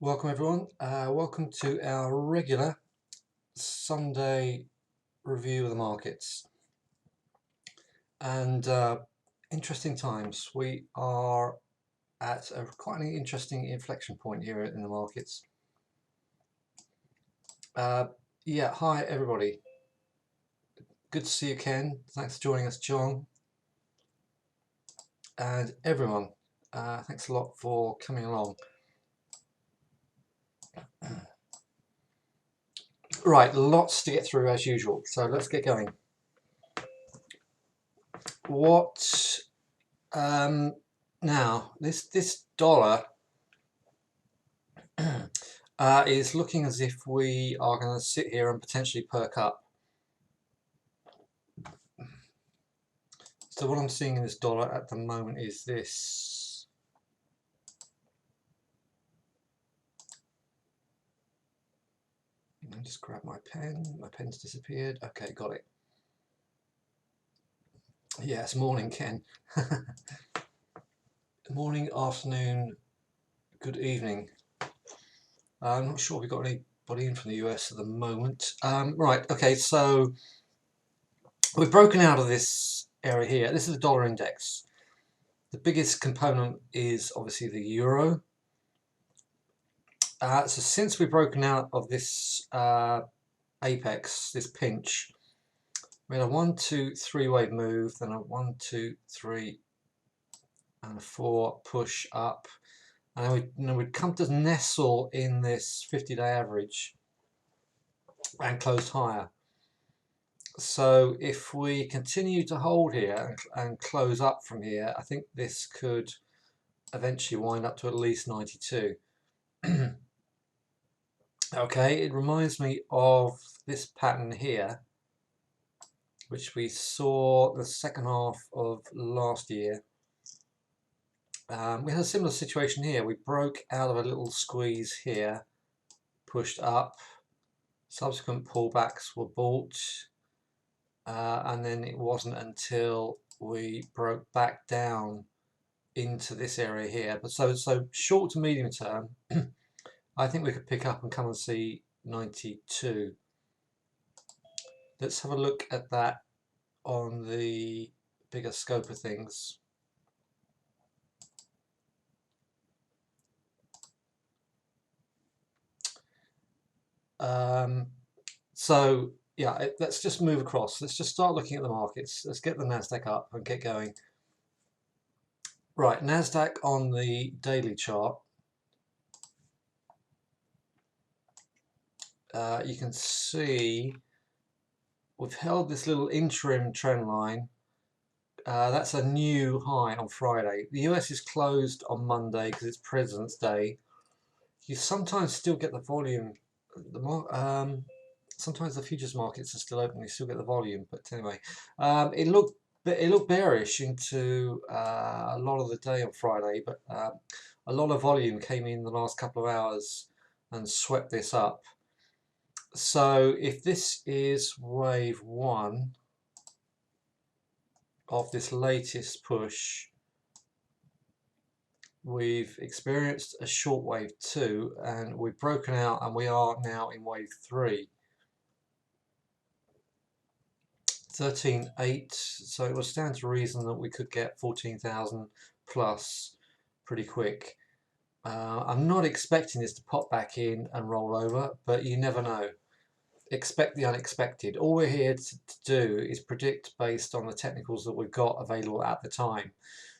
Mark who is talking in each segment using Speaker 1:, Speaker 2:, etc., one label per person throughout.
Speaker 1: Welcome everyone, welcome to our regular Sunday review of the markets. And interesting times. We are at quite an interesting inflection point here in the markets. Yeah, hi everybody. Good to see you, Ken. Thanks for joining us, John. And everyone, thanks a lot for coming along. Right, lots to get through as usual, so let's get going. What now this dollar is looking as if we are going to sit here and potentially perk up. So what I'm seeing in this dollar at the moment is this. I'll just grab my pen. My pen's disappeared. Okay, got it. Yeah, it's morning, Ken. Morning, afternoon, good evening. I'm not sure if we've got anybody in from the US at the moment. Right, okay, so we've broken out of this area here. This is the dollar index. The biggest component is obviously the euro. So since we've broken out of this apex, this pinch, we had a 1, 2, 3 wave move, then a 1, 2, 3 and a 4 push up, and then we'd come to nestle in this 50-day average and closed higher. So if we continue to hold here and close up from here, I think this could eventually wind up to at least 92. Okay, it reminds me of this pattern here, which we saw the second half of last year. We had a similar situation here. We broke out of a little squeeze here, pushed up, subsequent pullbacks were bought, and then it wasn't until we broke back down into this area here. But so short to medium term, I think we could pick up and come and see 92. Let's have a look at that on the bigger scope of things. So yeah, let's just move across. Let's just start looking at the markets. Let's get the Nasdaq up and get going. Right, Nasdaq on the daily chart. You can see we've held this little interim trend line. That's a new high on Friday. The US is closed on Monday because it's President's Day. You sometimes still get the volume. Sometimes the futures markets are still open. You still get the volume, but anyway, it looked bearish into a lot of the day on Friday, but a lot of volume came in the last couple of hours and swept this up. So if this is wave 1 of this latest push, we've experienced a short wave 2 and we've broken out and we are now in wave 3. 13.8, so it would stand to reason that we could get 14,000 plus pretty quick. I'm not expecting this to pop back in and roll over, but you never know. Expect the unexpected. All we're here to do is predict based on the technicals that we've got available at the time.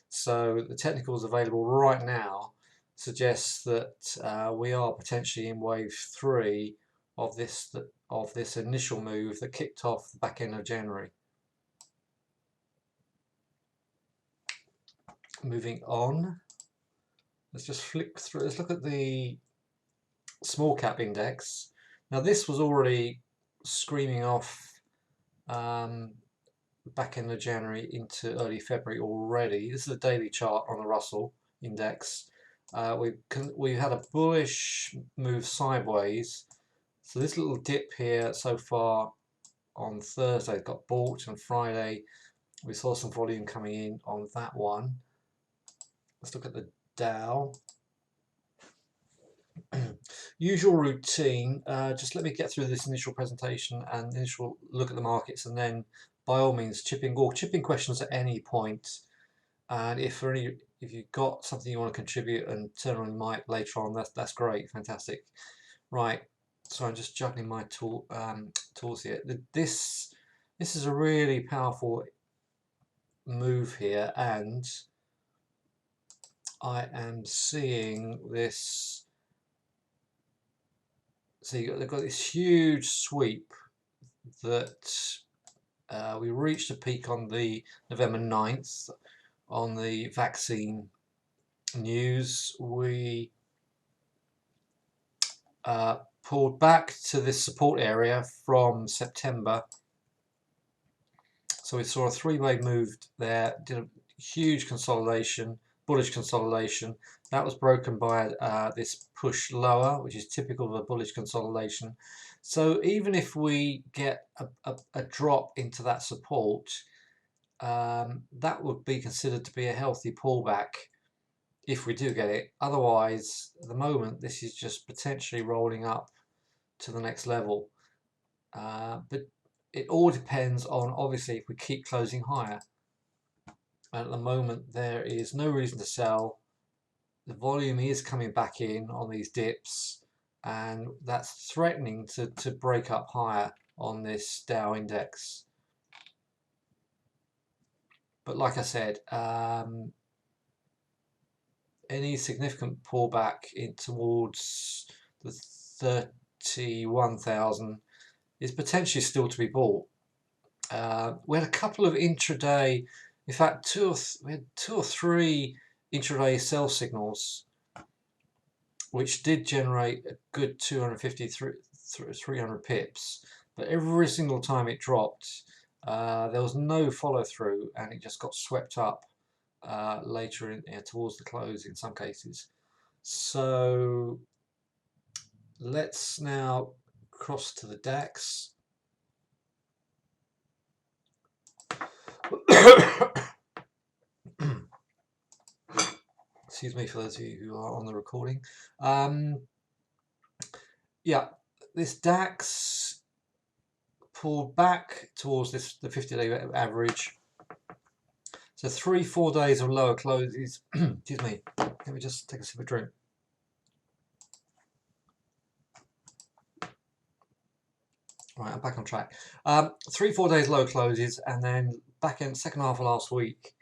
Speaker 1: So the technicals available right now suggests that we are potentially in wave 3 of this initial move that kicked off the back end of January. Moving on, let's just flick through. Let's look at the small cap index. Now this was already screaming off back end of January into early February already. This is a daily chart on the Russell index. We've had a bullish move sideways. So this little dip here so far on Thursday got bought, and Friday we saw some volume coming in on that one. Let's look at the Dow. Usual routine, just let me get through this initial presentation and initial look at the markets, and then by all means chipping questions at any point. And if you've got something you want to contribute and turn on your mic later on, that's great, fantastic. Right, so I'm just juggling my tools here. This is a really powerful move here, and I am seeing this. So they've got this huge sweep that we reached a peak on the November 9th on the vaccine news. We pulled back to this support area from September. So we saw a three-way move there, did a huge consolidation, bullish consolidation. That was broken by this push lower, which is typical of a bullish consolidation. So even if we get a drop into that support, that would be considered to be a healthy pullback if we do get it. Otherwise, at the moment, this is just potentially rolling up to the next level. But it all depends on, obviously, if we keep closing higher. And at the moment, there is no reason to sell. The volume is coming back in on these dips, and that's threatening to break up higher on this Dow index. But like I said, any significant pullback in towards the 31,000 is potentially still to be bought. We had a couple of intraday, in fact we had two or three intraday sell signals, which did generate a good 250, 300 pips, but every single time it dropped, there was no follow through, and it just got swept up later towards the close in some cases. So let's now cross to the DAX. Excuse me for those of you who are on the recording. Yeah, this DAX pulled back towards the 50-day average. So 3-4 days of lower closes. Excuse me. Let me just take a sip of drink. Right, I'm back on track. 3-4 days low closes, and then back in second half of last week,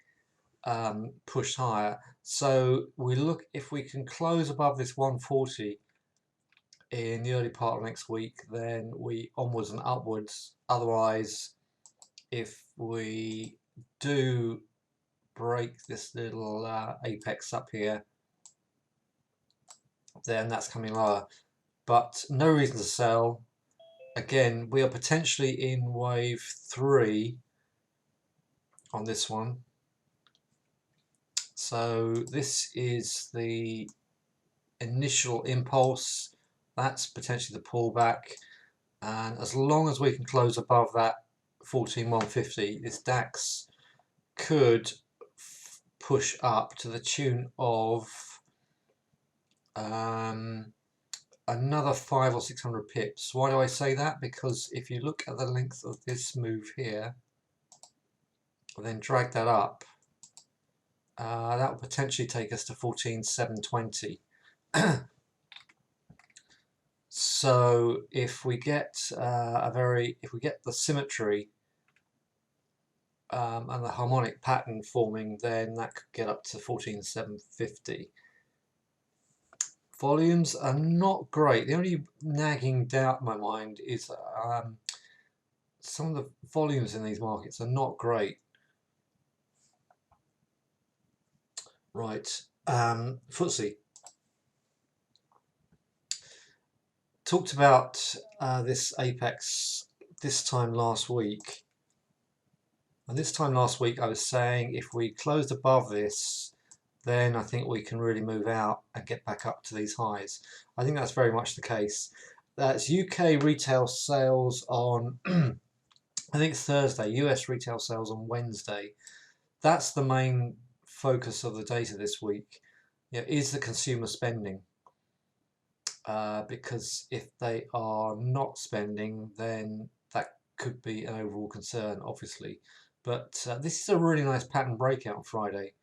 Speaker 1: pushed higher. So we look, if we can close above this 140 in the early part of next week, then we onwards and upwards. Otherwise, if we do break this little apex up here, then that's coming lower. But no reason to sell. Again, we are potentially in wave 3 on this one. So this is the initial impulse. That's potentially the pullback. And as long as we can close above that 14,150, this DAX could push up to the tune of another 500 or 600 pips. Why do I say that? Because if you look at the length of this move here, then drag that up, that will potentially take us to 14,720. So if we get if we get the symmetry and the harmonic pattern forming, then that could get up to 14,750. Volumes are not great. The only nagging doubt in my mind is some of the volumes in these markets are not great. Right, FTSE. Talked about this apex this time last week. And this time last week I was saying if we closed above this, then I think we can really move out and get back up to these highs. I think that's very much the case. That's UK retail sales on, I think it's Thursday, US retail sales on Wednesday. That's the main focus of the data this week. You know, is the consumer spending? because if they are not spending, then that could be an overall concern, obviously. But this is a really nice pattern breakout on Friday.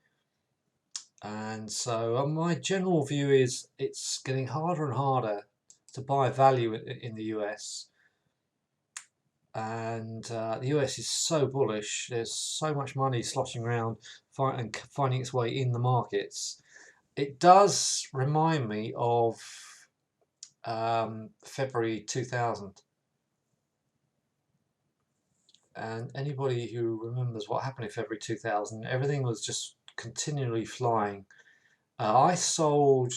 Speaker 1: And so my general view is it's getting harder and harder to buy value in the US. And the US is so bullish. There's so much money sloshing around and finding its way in the markets. It does remind me of February 2000. And anybody who remembers what happened in February 2000, everything was just continually flying. I sold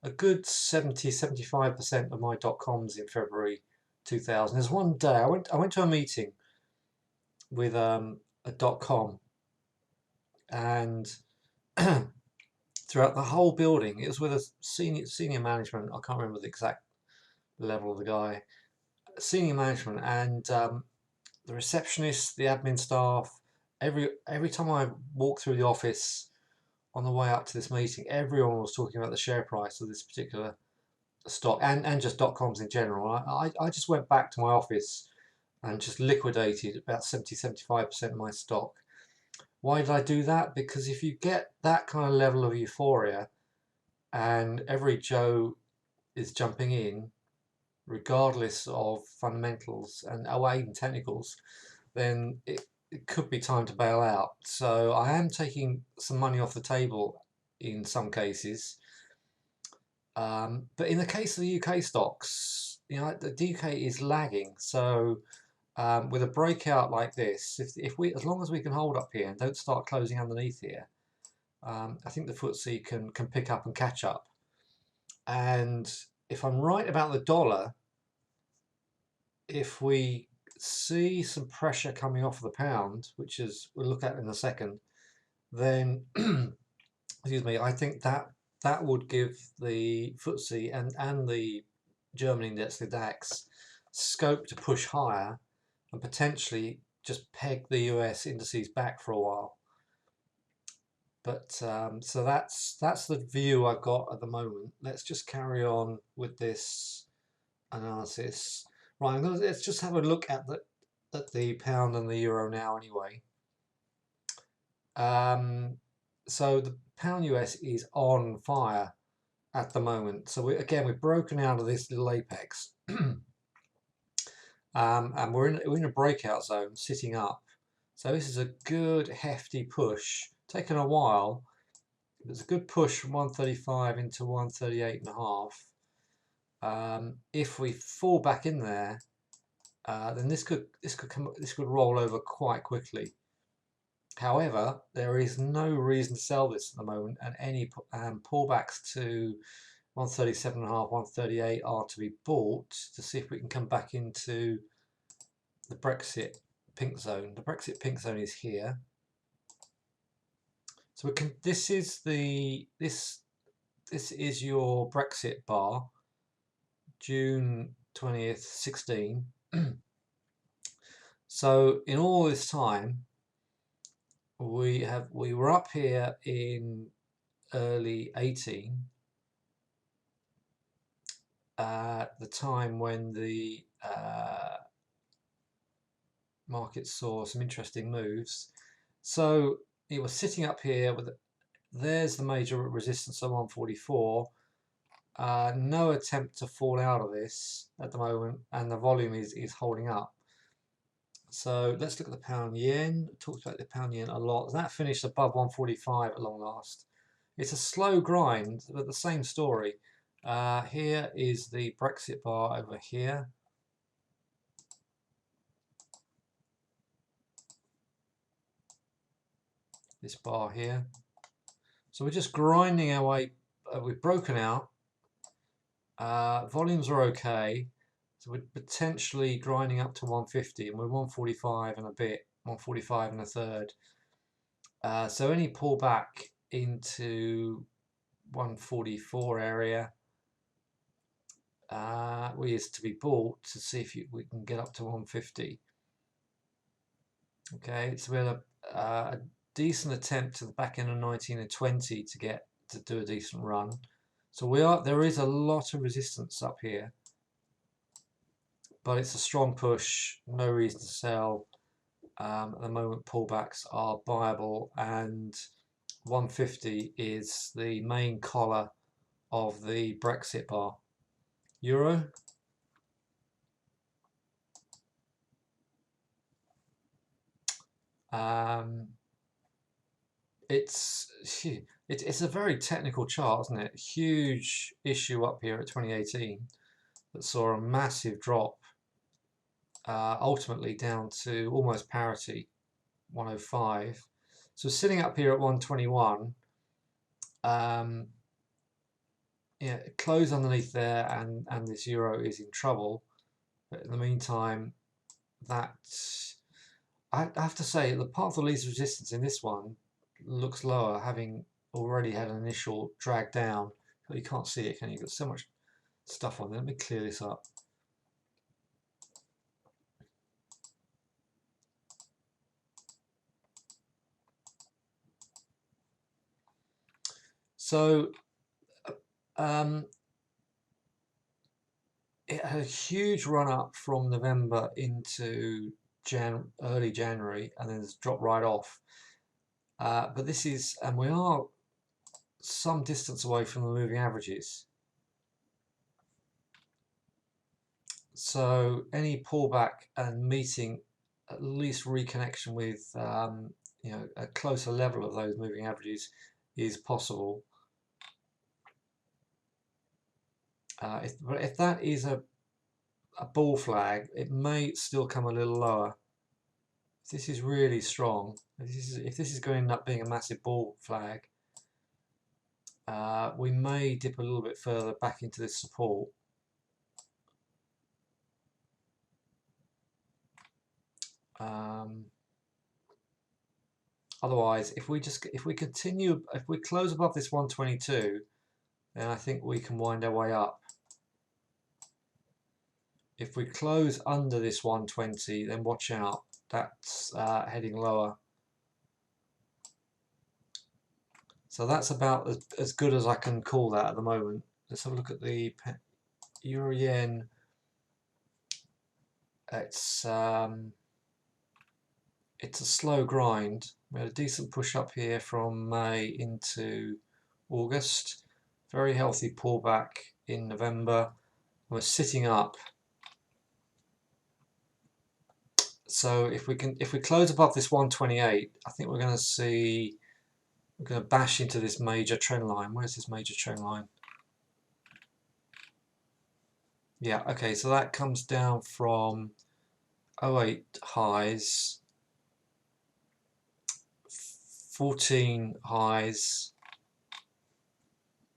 Speaker 1: a good 70-75% of my .coms in February 2000. There's one day I went to a meeting with a .com, and throughout the whole building, it was with a senior management. I can't remember the exact level of the guy. Senior management, and the receptionist, the admin staff. Every time I walked through the office on the way up to this meeting, everyone was talking about the share price of this particular stock and just .coms in general. I just went back to my office and just liquidated about 70-75% of my stock. Why did I do that? Because if you get that kind of level of euphoria and every Joe is jumping in, regardless of fundamentals and even technicals, then it could be time to bail out. So I am taking some money off the table in some cases. But in the case of the UK stocks, the UK is lagging. So with a breakout like this, if we, as long as we can hold up here and don't start closing underneath here, I think the FTSE can pick up and catch up. And if I'm right about the dollar, if we see some pressure coming off the pound, which is we'll look at in a second, then excuse me, I think that would give the FTSE and the German index, the DAX, scope to push higher and potentially just peg the US indices back for a while. But so that's the view I've got at the moment. Let's just carry on with this analysis. Right, let's just have a look at the pound and the euro now anyway. So the pound US is on fire at the moment. So we've broken out of this little apex. And we're in a breakout zone sitting up. So this is a good hefty push. Taken a while. It's a good push from 135 into 138.5. If we fall back in there, then this could roll over quite quickly. However, there is no reason to sell this at the moment, and any pullbacks to 137.5, 138 are to be bought to see if we can come back into the Brexit pink zone. The Brexit pink zone is here. So we can. This is your Brexit bar, June 20th, 16. So in all this time, we were up here in early 18, at the time when the market saw some interesting moves. So it was sitting up here with, there's the major resistance on 144. No attempt to fall out of this at the moment, and the volume is holding up. So let's look at the pound yen. Talked about the pound yen a lot. That finished above 145 at long last. It's a slow grind, but the same story. Here is the Brexit bar over here. This bar here. So we're just grinding our way. We've broken out. Volumes are okay. So we're potentially grinding up to 150, and we're 145 and a bit, 145 and a third. So any pullback into 144 area is to be bought to see if we can get up to 150. Okay, so we had a decent attempt to the back end of 19 and 20 to do a decent run. So there is a lot of resistance up here, but it's a strong push, no reason to sell. At the moment pullbacks are buyable, and 150 is the main collar of the Brexit bar. Euro. It's a very technical chart, isn't it? Huge issue up here at 2018 that saw a massive drop, ultimately down to almost parity, 105. So sitting up here at 121, yeah, close underneath there, and this euro is in trouble. But in the meantime, that I have to say the path of least resistance in this one looks lower, having already had an initial drag down. But you can't see it, can you? You've got so much stuff on there. Let me clear this up. So it had a huge run up from November into early January, and then it's dropped right off. But this is, and we are some distance away from the moving averages. So any pullback and meeting at least reconnection with you know, a closer level of those moving averages is possible. But if that is a bull flag, it may still come a little lower. If this is really strong, if this is going to end up being a massive bull flag, we may dip a little bit further back into this support. Otherwise, if we close above this 122, then I think we can wind our way up. If we close under this 120, then watch out, that's heading lower. So that's about as good as I can call that at the moment. Let's have a look at the Euro Yen. It's a slow grind. We had a decent push up here from May into August. Very healthy pullback in November. We're sitting up. So if we close above this 128, I think we're going to bash into this major trend line. Where's this major trend line? Yeah, okay, so that comes down from 08 highs, 14 highs,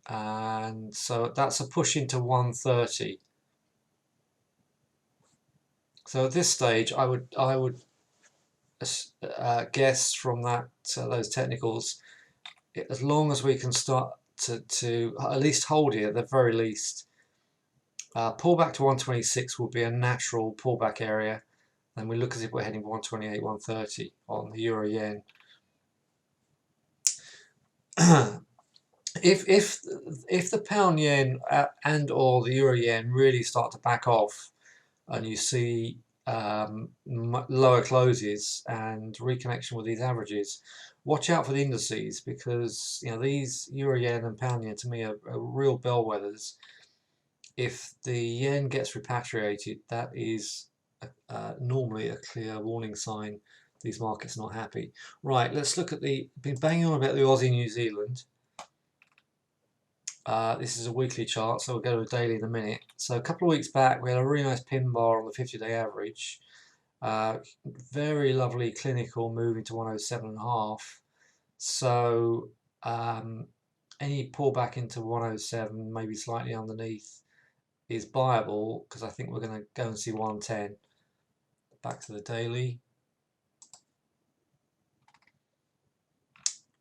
Speaker 1: and so that's a push into 130. So at this stage, I would guess from that those technicals, as long as we can start to at least hold here, at the very least, pullback to 126 will be a natural pullback area. Then we look as if we're heading 128, 130 on the Euro Yen. If the pound yen and or the Euro Yen really start to back off, and you see lower closes and reconnection with these averages, watch out for the indices, because you know these Euro Yen and pound yen to me are real bellwethers. If the yen gets repatriated, that is normally a clear warning sign these markets are not happy. Right, let's look at been banging on about the Aussie New Zealand. This is a weekly chart, so we'll go to a daily in a minute. So a couple of weeks back, we had a really nice pin bar on the 50-day average. Very lovely clinical move into 107.5. So any pullback into 107, maybe slightly underneath, is buyable, because I think we're going to go and see 110. Back to the daily.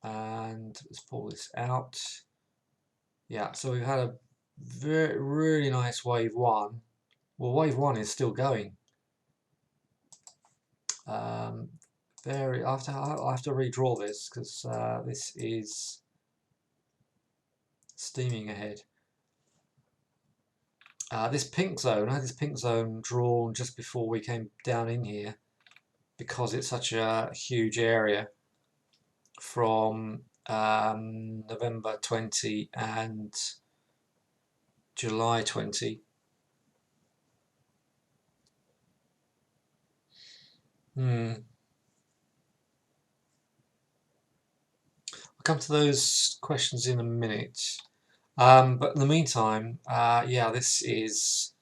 Speaker 1: And let's pull this out. Yeah, so we've had a really nice wave one. Well, wave one is still going. I'll have to redraw this, because this is steaming ahead. This pink zone, I had this pink zone drawn just before we came down in here because it's such a huge area from November 20 and July 20. I'll come to those questions in a minute. But in the meantime, yeah, this is,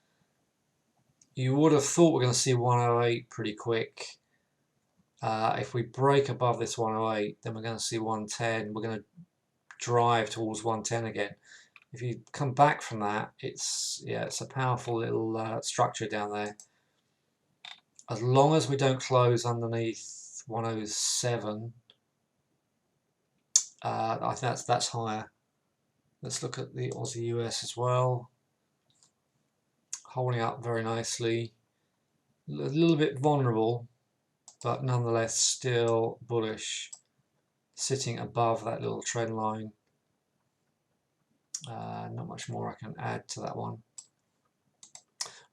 Speaker 1: you would have thought we're going to see 108 pretty quick. If we break above this 108, then we're going to see 110. We're going to drive towards 110 again. If you come back from that, it's a powerful little structure down there. As long as we don't close underneath 107, I think that's higher. Let's look at the Aussie US as well. Holding up very nicely. A little bit vulnerable, but nonetheless still bullish, sitting above that little trend line. Not much more I can add to that one.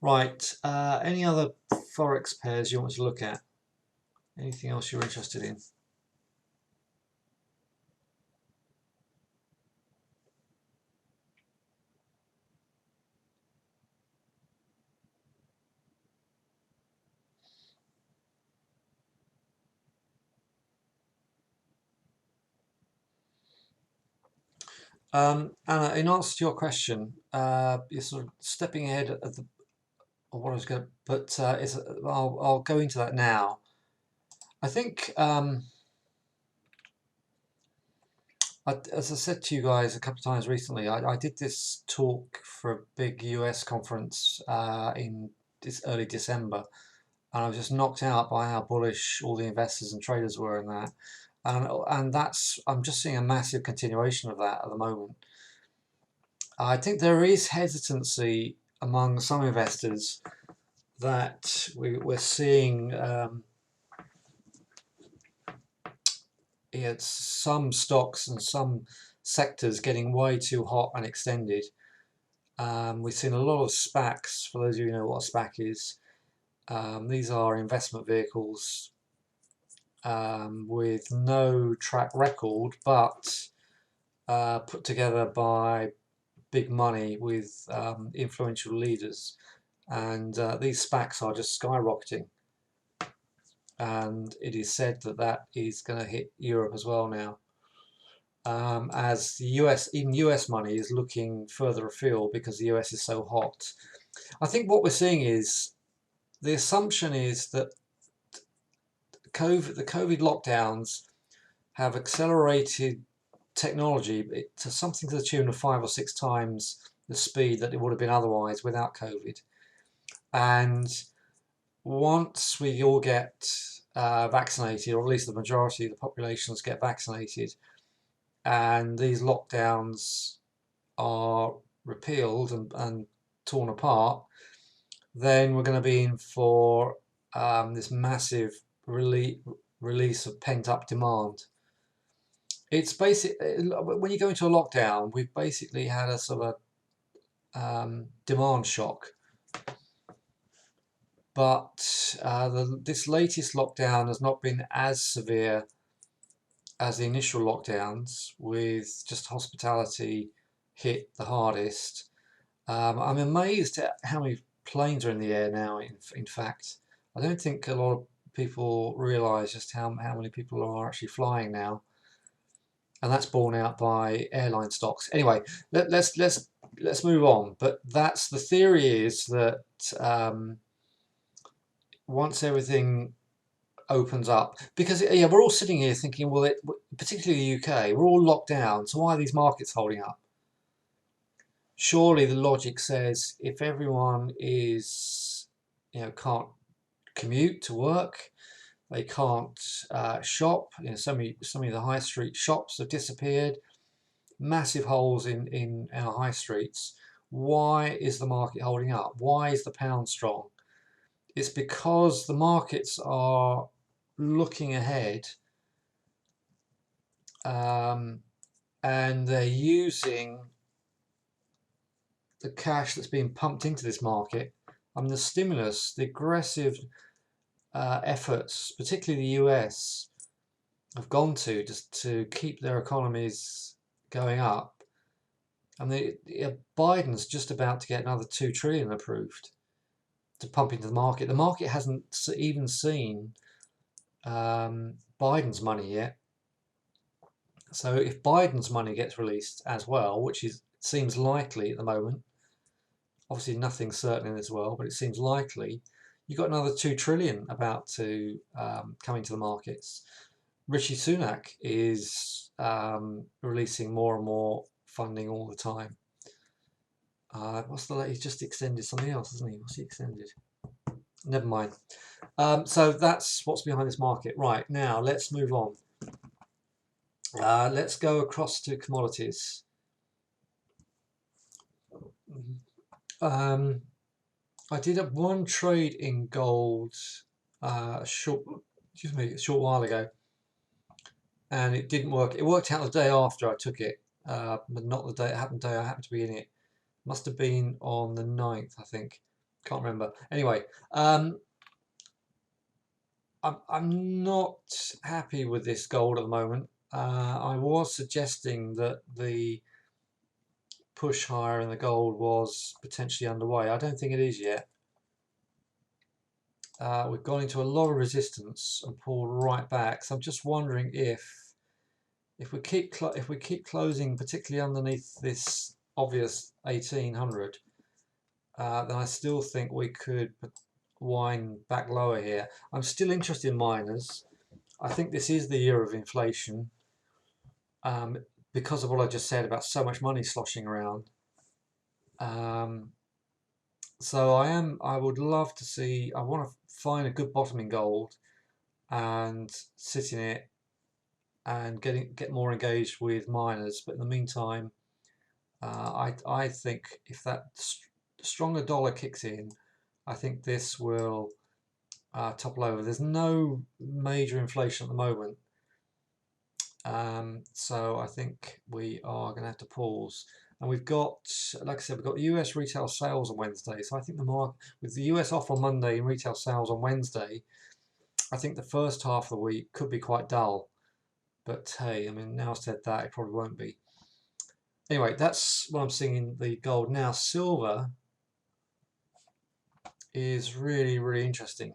Speaker 1: Right, any other Forex pairs you want to look at? Anything else you're interested in? Anna, in answer to your question, you're sort of stepping ahead of what I was going to, but I'll go into that now. I think, as I said to you guys a couple of times recently, I did this talk for a big US conference in early December, and I was just knocked out by how bullish all the investors and traders were in that. And that's, I'm just seeing a massive continuation of that at the moment. I think there is hesitancy among some investors that we're seeing some stocks and some sectors getting way too hot and extended. We've seen a lot of SPACs. For those of you who know what a SPAC is, these are investment vehicles with no track record, but put together by big money with influential leaders, and these SPACs are just skyrocketing, and it is said that that is going to hit Europe as well now, as the US money is looking further afield because the US is so hot. I think what we're seeing is, the assumption is that the COVID lockdowns have accelerated technology to something to the tune of 5 or 6 times the speed that it would have been otherwise without COVID. And once we all get vaccinated, or at least the majority of the populations get vaccinated, and these lockdowns are repealed and torn apart, then we're going to be in for this massive release of pent-up demand. It's when you go into a lockdown, we've basically had a sort of demand shock. But this latest lockdown has not been as severe as the initial lockdowns, with just hospitality hit the hardest. I'm amazed at how many planes are in the air now, in fact. I don't think a lot of people realise just how many people are actually flying now. And that's borne out by airline stocks. Anyway, let's move on. But that's the theory, is that once everything opens up, because we're all sitting here thinking, well, particularly the UK, we're all locked down, so why are these markets holding up? Surely the logic says, if everyone is, can't commute to work, they can't shop, so many of the high street shops have disappeared, massive holes in our high streets. Why is the market holding up? Why is the pound strong? It's because the markets are looking ahead, and they're using the cash that's being pumped into this market. I mean, the stimulus, the aggressive efforts, particularly the US, have gone to just to keep their economies going up. And Biden's just about to get another 2 trillion approved to pump into the market. The market hasn't even seen Biden's money yet. So if Biden's money gets released as well, which seems likely at the moment, obviously nothing's certain in this world, but it seems likely, you've got another 2 trillion about to come into the markets. Rishi Sunak is releasing more and more funding all the time. He's just extended something else, hasn't he? What's he extended? Never mind. So that's what's behind this market. Right, now let's move on. Let's go across to commodities. I did one trade in gold a short while ago, and it didn't work. It worked out the day after I took it, but not the day. It happened the day I happened to be in it. Must have been on the 9th, I think. Can't remember. Anyway, I'm not happy with this gold at the moment. I was suggesting that the push higher in the gold was potentially underway. I don't think it is yet. We've gone into a lot of resistance and pulled right back. So I'm just wondering if we keep closing, particularly underneath this obvious 1800, then I still think we could wind back lower here. I'm still interested in miners. I think this is the year of inflation because of what I just said about so much money sloshing around. So I would love to see, I want to find a good bottom in gold and sit in it and get more engaged with miners. But in the meantime, I think if that stronger dollar kicks in, I think this will topple over. There's no major inflation at the moment, so I think we are going to have to pause. And we've got, like I said, we've got US retail sales on Wednesday. So I think the market, with the US off on Monday and retail sales on Wednesday, I think the first half of the week could be quite dull. But hey, I mean, now I've said that, it probably won't be. Anyway, that's what I'm seeing in the gold. Now, silver is really, really interesting.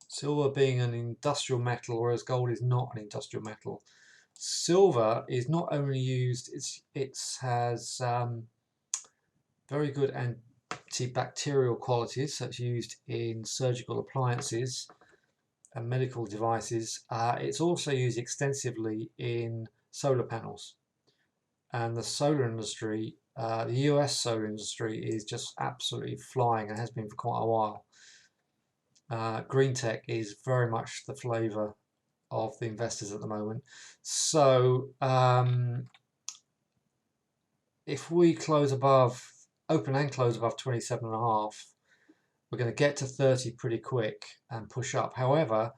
Speaker 1: Silver being an industrial metal, whereas gold is not an industrial metal. Silver is not only used, it has very good antibacterial qualities, so it's used in surgical appliances and medical devices. It's also used extensively in solar panels. And the solar industry, the US solar industry, is just absolutely flying and has been for quite a while. Green tech is very much the flavour of the investors at the moment. So if we close above, open and close above 27.5, we're going to get to 30 pretty quick and push up. However,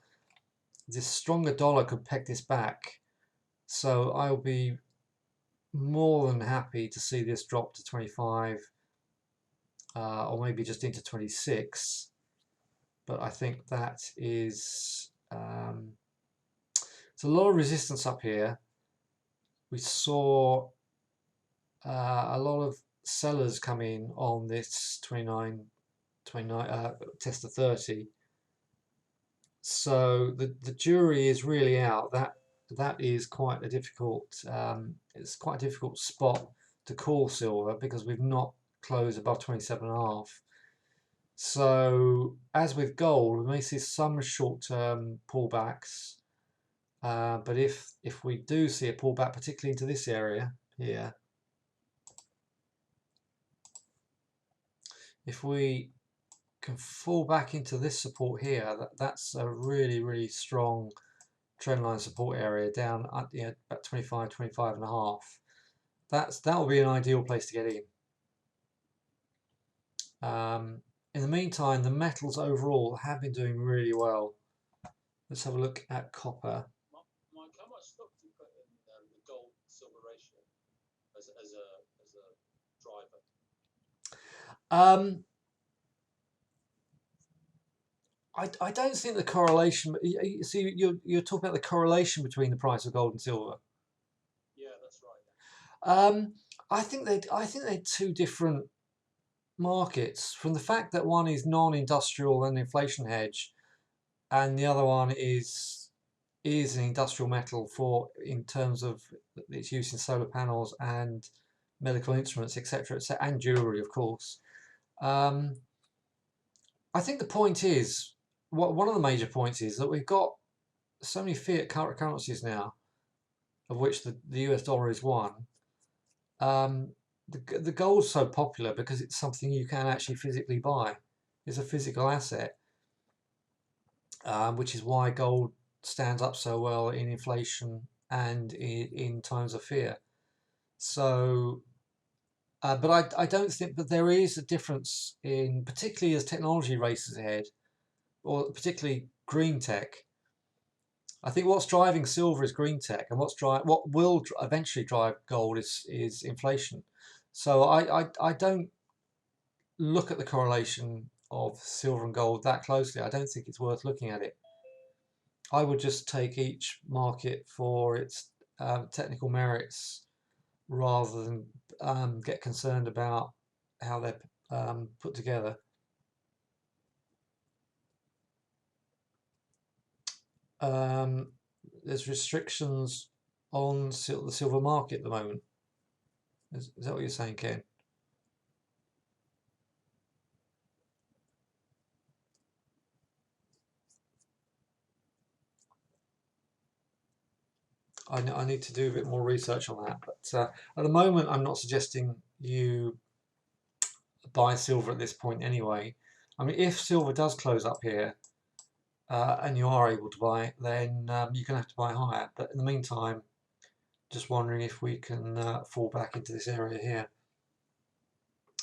Speaker 1: this stronger dollar could peg this back. So I'll be more than happy to see this drop to 25 or maybe just into 26. But I think that is there's a lot of resistance up here. We saw a lot of sellers come in on this 29 test to 30. So the jury is really out. That is quite a difficult it's quite a difficult spot to call silver because we've not closed above 27.5. So as with gold, we may see some short-term pullbacks, but if we do see a pullback, particularly into this area here, if we can fall back into this support here, that's a really, really strong trendline support area down at about 25, 25.5. That will be an ideal place to get in. In the meantime, the metals overall have been doing really well. Let's have a look at copper.
Speaker 2: Mike, how much stock do you put in the gold-silver ratio as a driver?
Speaker 1: Um, I don't think the correlation. See, you're talking about the correlation between the price of gold and silver.
Speaker 2: Yeah, that's right.
Speaker 1: I think they're two different markets. From the fact that one is non-industrial and inflation hedge, and the other one is an industrial metal for in terms of its use in solar panels and medical instruments, etc., and jewelry, of course. Um, I think the point is, one of the major points is that we've got so many fiat currencies now, of which the US dollar is one. Um, the gold's so popular because it's something you can actually physically buy. It's a physical asset, which is why gold stands up so well in inflation and in times of fear. So, but I don't think, but there is a difference in, particularly as technology races ahead, or particularly green tech. I think what's driving silver is green tech, and what will eventually drive gold is inflation. So I don't look at the correlation of silver and gold that closely. I don't think it's worth looking at it. I would just take each market for its technical merits rather than get concerned about how they're put together. Um, there's restrictions on the silver market at the moment. Is that what you're saying, Ken? I need to do a bit more research on that. But at the moment, I'm not suggesting you buy silver at this point anyway. I mean, if silver does close up here and you are able to buy it, then you're going to have to buy higher. But in the meantime, just wondering if we can fall back into this area here.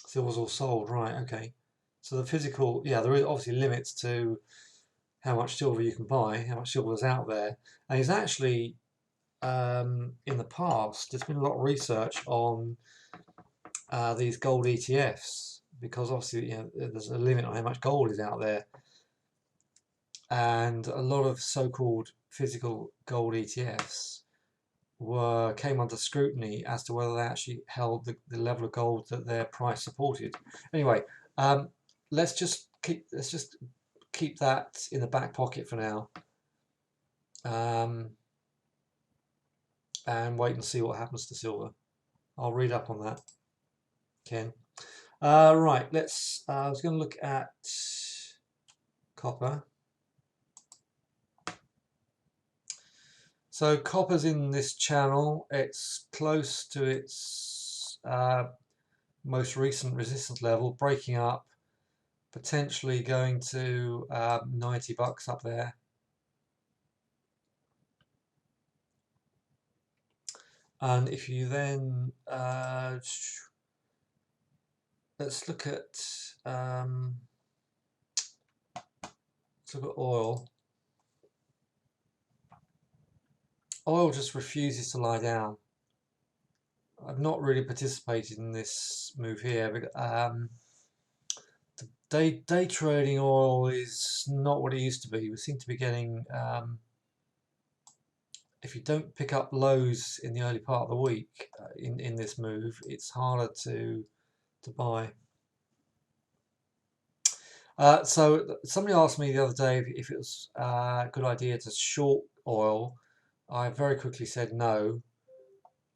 Speaker 1: Silver's all sold, right? Okay. So the physical, yeah, there is obviously limits to how much silver you can buy, how much silver is out there, and it's actually in the past there's been a lot of research on these gold ETFs because obviously there's a limit on how much gold is out there, and a lot of so-called physical gold ETFs came under scrutiny as to whether they actually held the level of gold that their price supported. Anyway, um, let's just keep that in the back pocket for now, um, and wait and see what happens to silver. I'll read up on that, Ken. Right, let's. I was going to look at copper. So copper's in this channel. It's close to its most recent resistance level, breaking up, potentially going to $90 up there. And if you then let's look at oil. Oil just refuses to lie down. I've not really participated in this move here, but day trading oil is not what it used to be. We seem to be getting, if you don't pick up lows in the early part of the week in this move, it's harder to buy. So somebody asked me the other day if it was a good idea to short oil. I very quickly said no,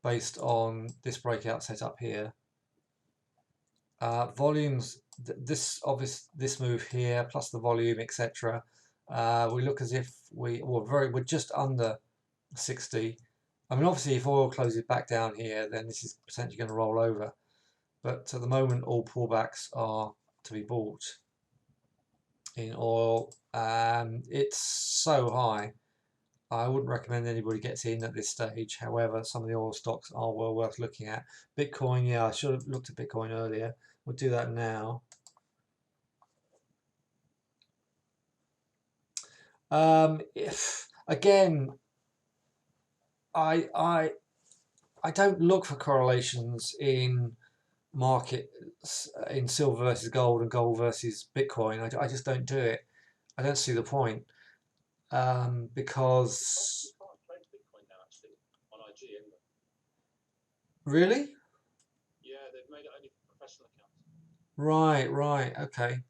Speaker 1: based on this breakout setup here. Volumes, this move here, plus the volume, etc. We look as if we're just under 60. I mean, obviously, if oil closes back down here, then this is potentially going to roll over. But at the moment, all pullbacks are to be bought in oil. It's so high. I wouldn't recommend anybody gets in at this stage. However, some of the oil stocks are well worth looking at. Bitcoin, yeah, I should have looked at Bitcoin earlier. We'll do that now. If again, I don't look for correlations in market in silver versus gold and gold versus Bitcoin. I just don't do it. I don't see the point, because
Speaker 2: You can't trade Bitcoin now actually on IG anyway.
Speaker 1: really,
Speaker 2: Yeah, they've made it only for professional accounts.
Speaker 1: right, okay.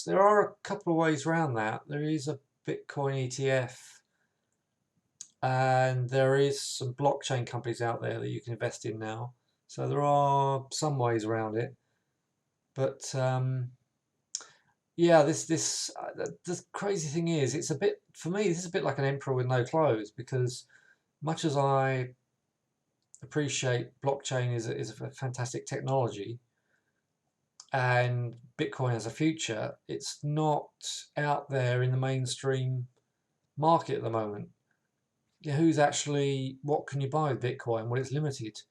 Speaker 1: There are a couple of ways around that. There is a Bitcoin ETF, and there is some blockchain companies out there that you can invest in now. So there are some ways around it, but yeah, the crazy thing is, it's a bit, for me, this is a bit like an emperor with no clothes, because much as I appreciate blockchain is a fantastic technology and Bitcoin has a future, it's not out there in the mainstream market at the moment. Yeah, who's actually, what can you buy with Bitcoin? Well, it's limited.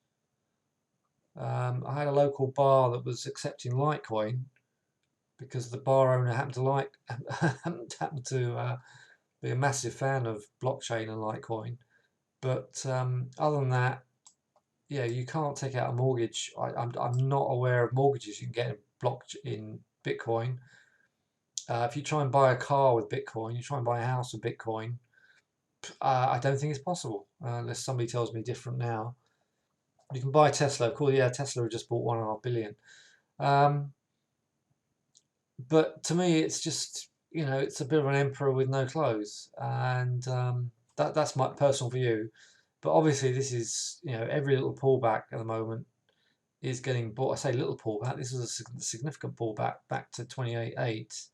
Speaker 1: I had a local bar that was accepting Litecoin because the bar owner happened to happened to be a massive fan of blockchain and Litecoin. But other than that, yeah, you can't take out a mortgage. I'm not aware of mortgages you can get in Bitcoin. If you try and buy a car with Bitcoin, you try and buy a house with Bitcoin, I don't think it's possible, unless somebody tells me different now. You can buy Tesla, of course, yeah, Tesla just bought 1.5 billion. But to me, it's just, it's a bit of an emperor with no clothes, and that's my personal view. But obviously, this is, every little pullback at the moment is getting bought. I say little pullback. This is a significant pullback back to 28.8.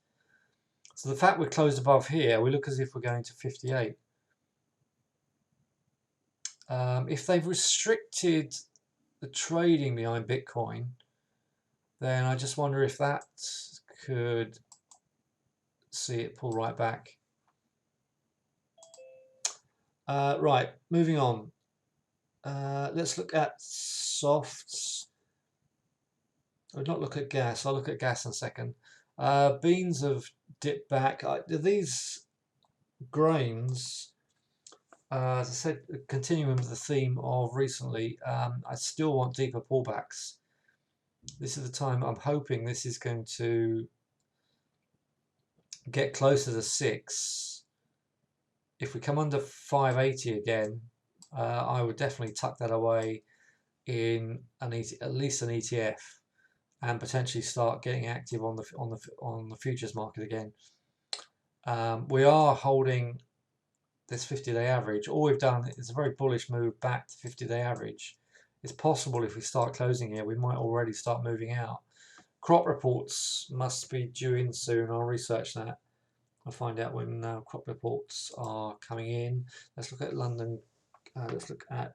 Speaker 1: So the fact we're closed above here, we look as if we're going to 58. If they've restricted the trading behind Bitcoin, then I just wonder if that could see it pull right back. Right, moving on. Let's look at softs. I'll not look at gas. I'll look at gas in a second. Beans have dipped back. These grains, as I said, continuing with the theme of recently, I still want deeper pullbacks. This is the time I'm hoping this is going to get closer to 6. If we come under 580 again, I would definitely tuck that away in at least an ETF, and potentially start getting active on the futures market again. We are holding this 50-day average. All we've done is a very bullish move back to 50-day average. It's possible if we start closing here, we might already start moving out. Crop reports must be due in soon. I'll research that. I'll find out when crop reports are coming in. Let's look at London. Let's look at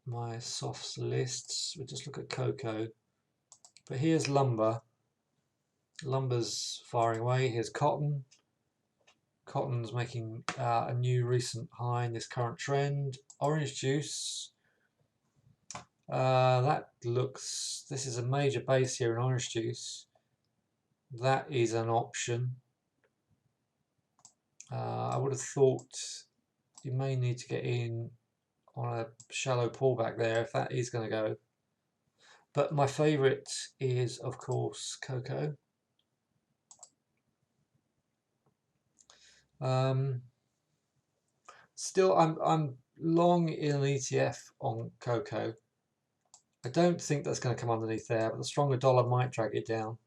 Speaker 1: my softs lists. We'll just look at cocoa. But here's lumber. Lumber's firing away. Here's cotton. Cotton's making a new recent high in this current trend. Orange juice. This is a major base here in orange juice. That is an option. I would have thought you may need to get in on a shallow pullback there if that is going to go. But my favourite is, of course, cocoa. Still, I'm long in an ETF on cocoa. I don't think that's going to come underneath there, but the stronger dollar might drag it down.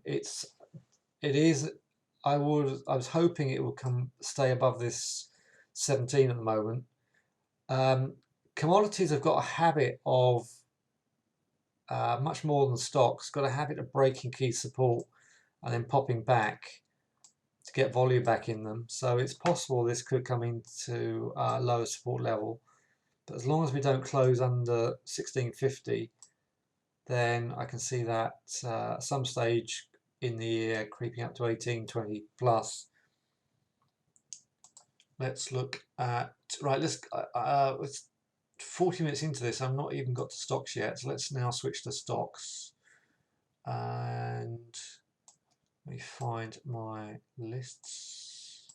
Speaker 1: It is. I was hoping it would stay above this 17 at the moment. Commodities have got a habit of much more than stocks. Got a habit of breaking key support and then popping back to get volume back in them. So it's possible this could come into a lower support level. But as long as we don't close under 1650, then I can see that at some stage in the year creeping up to 1820 plus. Let's look at, right, it's 40 minutes into this. I've not even got to stocks yet, so let's now switch to stocks. And let me find my lists.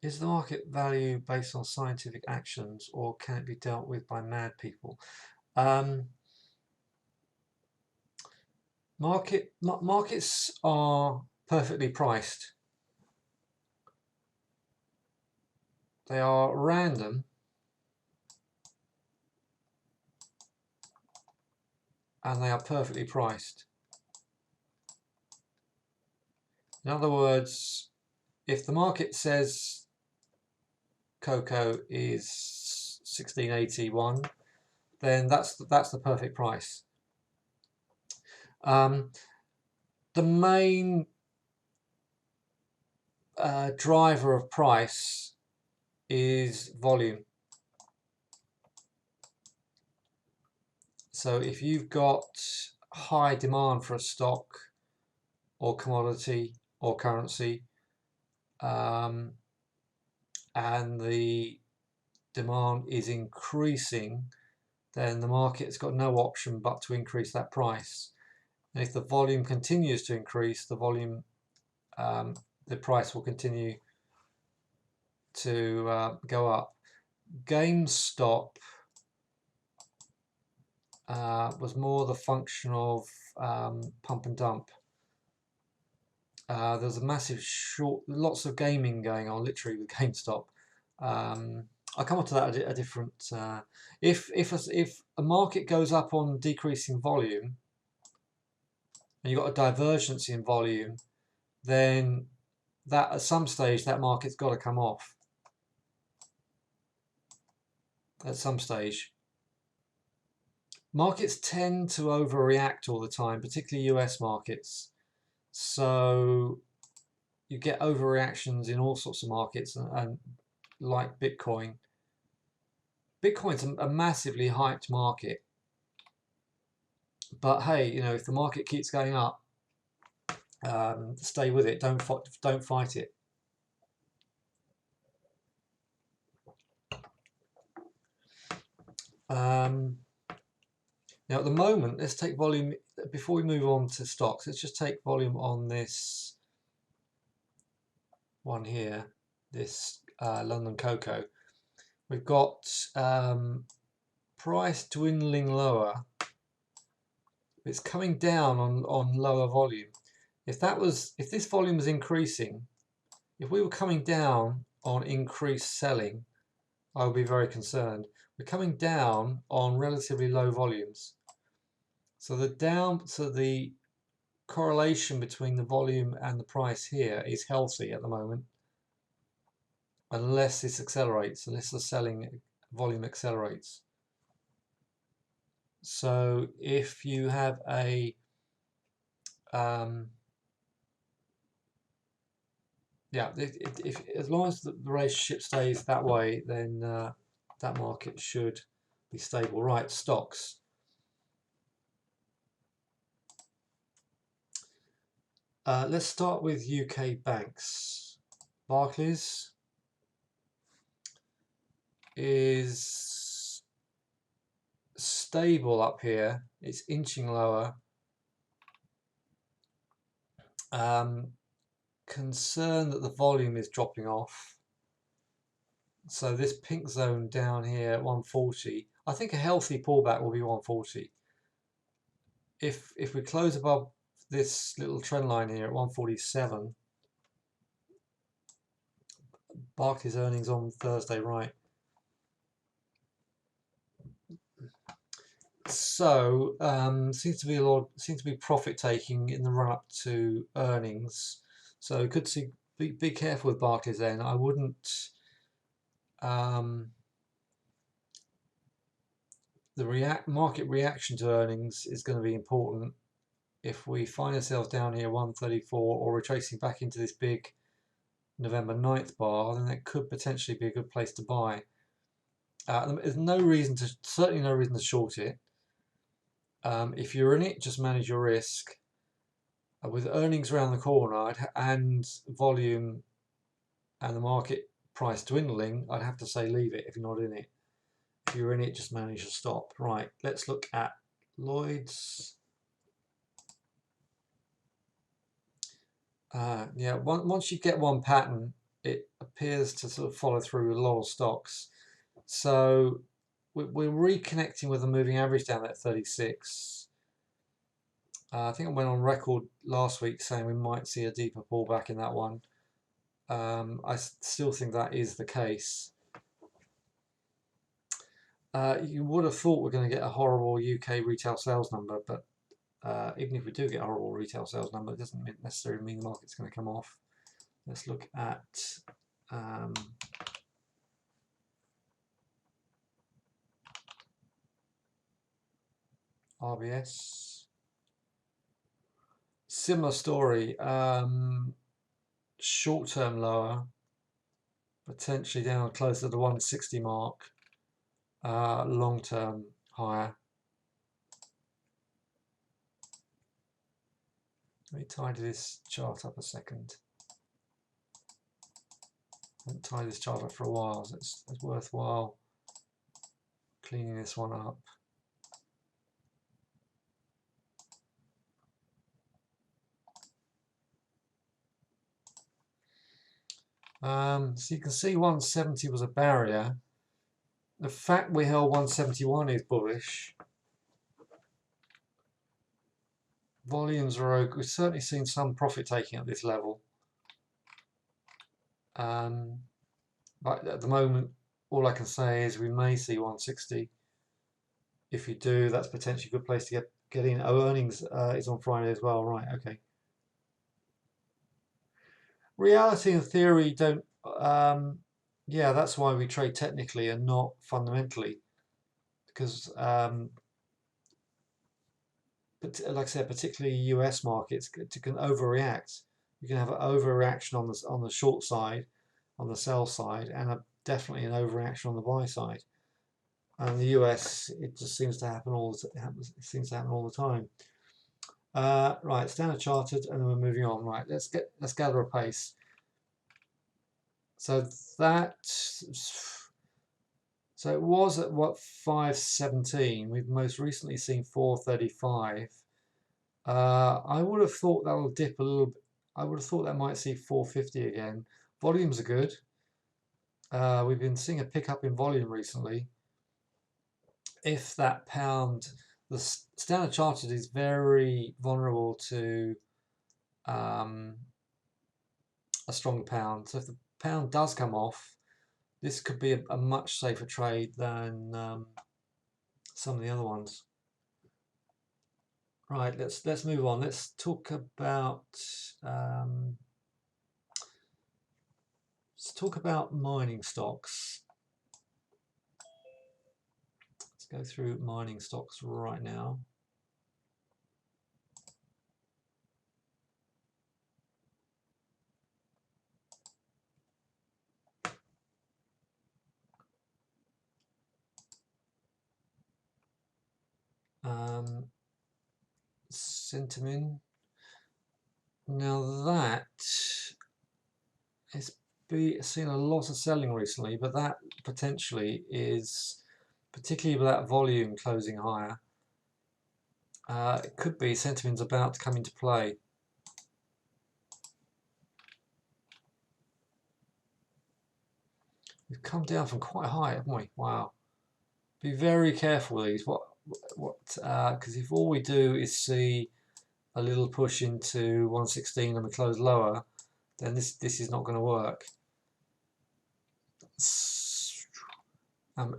Speaker 1: Is the market value based on scientific actions, or can it be dealt with by mad people? Markets are perfectly priced. They are random, and they are perfectly priced. In other words, if the market says cocoa is 1681, then that's the perfect price. The main driver of price is volume. So if you've got high demand for a stock or commodity or currency, and the demand is increasing, then the market's got no option but to increase that price. And if the volume continues to increase, the price will continue to go up. GameStop was more the function of pump and dump. There's a massive lots of gaming going on, literally, with GameStop. I'll come on to that a different. If a market goes up on decreasing volume, and you've got a divergence in volume, then that at some stage that market's got to come off. At some stage, markets tend to overreact all the time, particularly US markets. So you get overreactions in all sorts of markets, and like Bitcoin. Bitcoin's a massively hyped market, but hey, you know, if the market keeps going up, stay with it. Don't fight it. Now at the moment, let's take volume before we move on to stocks. Let's just take volume on this one here, this London cocoa. We've got price dwindling lower. It's coming down on lower volume. If this volume was increasing, if we were coming down on increased selling, I would be very concerned. We're coming down on relatively low volumes. So the correlation between the volume and the price here is healthy at the moment, unless this accelerates, unless the selling volume accelerates. So if you have a if as long as the relationship stays that way, then that market should be stable. Right, stocks. Let's start with UK banks. Barclays is stable up here. It's inching lower. Concern that the volume is dropping off. So this pink zone down here at 140, I think a healthy pullback will be 140. If we close above this little trend line here at 147, Barclays earnings on Thursday, right? So seems to be profit taking in the run up to earnings. So could see be careful with Barclays then. I wouldn't. The market reaction to earnings is going to be important. If we find ourselves down here 134 or retracing back into this big November 9th bar, then that could potentially be a good place to buy. There's certainly no reason to short it. If you're in it, just manage your risk. With earnings around the corner and volume and the market price dwindling, I'd have to say leave it if you're not in it. If you're in it, just manage your stop. Right, let's look at Lloyd's. Yeah, once you get one pattern, it appears to sort of follow through with a lot of stocks. So we're reconnecting with the moving average down at 36. I think I went on record last week saying we might see a deeper pullback in that one. I still think that is the case. You would have thought we're going to get a horrible UK retail sales number, but even if we do get a horrible retail sales number, it doesn't necessarily mean the market's going to come off. Let's look at RBS. Similar story. Short term lower, potentially down closer to the 160 mark. Long term higher. Let me tidy this chart up a second. I haven't tidied this chart up for a while, so it's worthwhile cleaning this one up. So you can see 170 was a barrier. The fact we held 171 is bullish. Volumes are okay. We've certainly seen some profit taking at this level. But at the moment, all I can say is we may see 160. If you do, that's potentially a good place to get in. Oh, earnings is on Friday as well. Right, okay. Reality and theory don't. Yeah, that's why we trade technically and not fundamentally, because but like I said, particularly US markets can overreact. You can have an overreaction on the short side, on the sell side, and definitely an overreaction on the buy side. And the US, it just seems to happen all the time. Right, Standard Chartered, and then we're moving on. Right, let's gather a pace. So it was at what, 517. We've most recently seen 435. I would have thought that'll dip a little bit. I would have thought that might see 450 again. Volumes are good. We've been seeing a pickup in volume recently. If that pound, the Standard Chartered is very vulnerable to a strong pound. So if the pound does come off, this could be a much safer trade than some of the other ones. Right, let's move on. Let's talk about mining stocks. Let's go through mining stocks right now. Centamin. Now that has seen a lot of selling recently, but that potentially is, particularly with that volume closing higher, it could be Centamin's about to come into play. We've come down from quite high, haven't we? Wow. Be very careful with these. Because if all we do is see a little push into 116 and we close lower, then this is not going to work.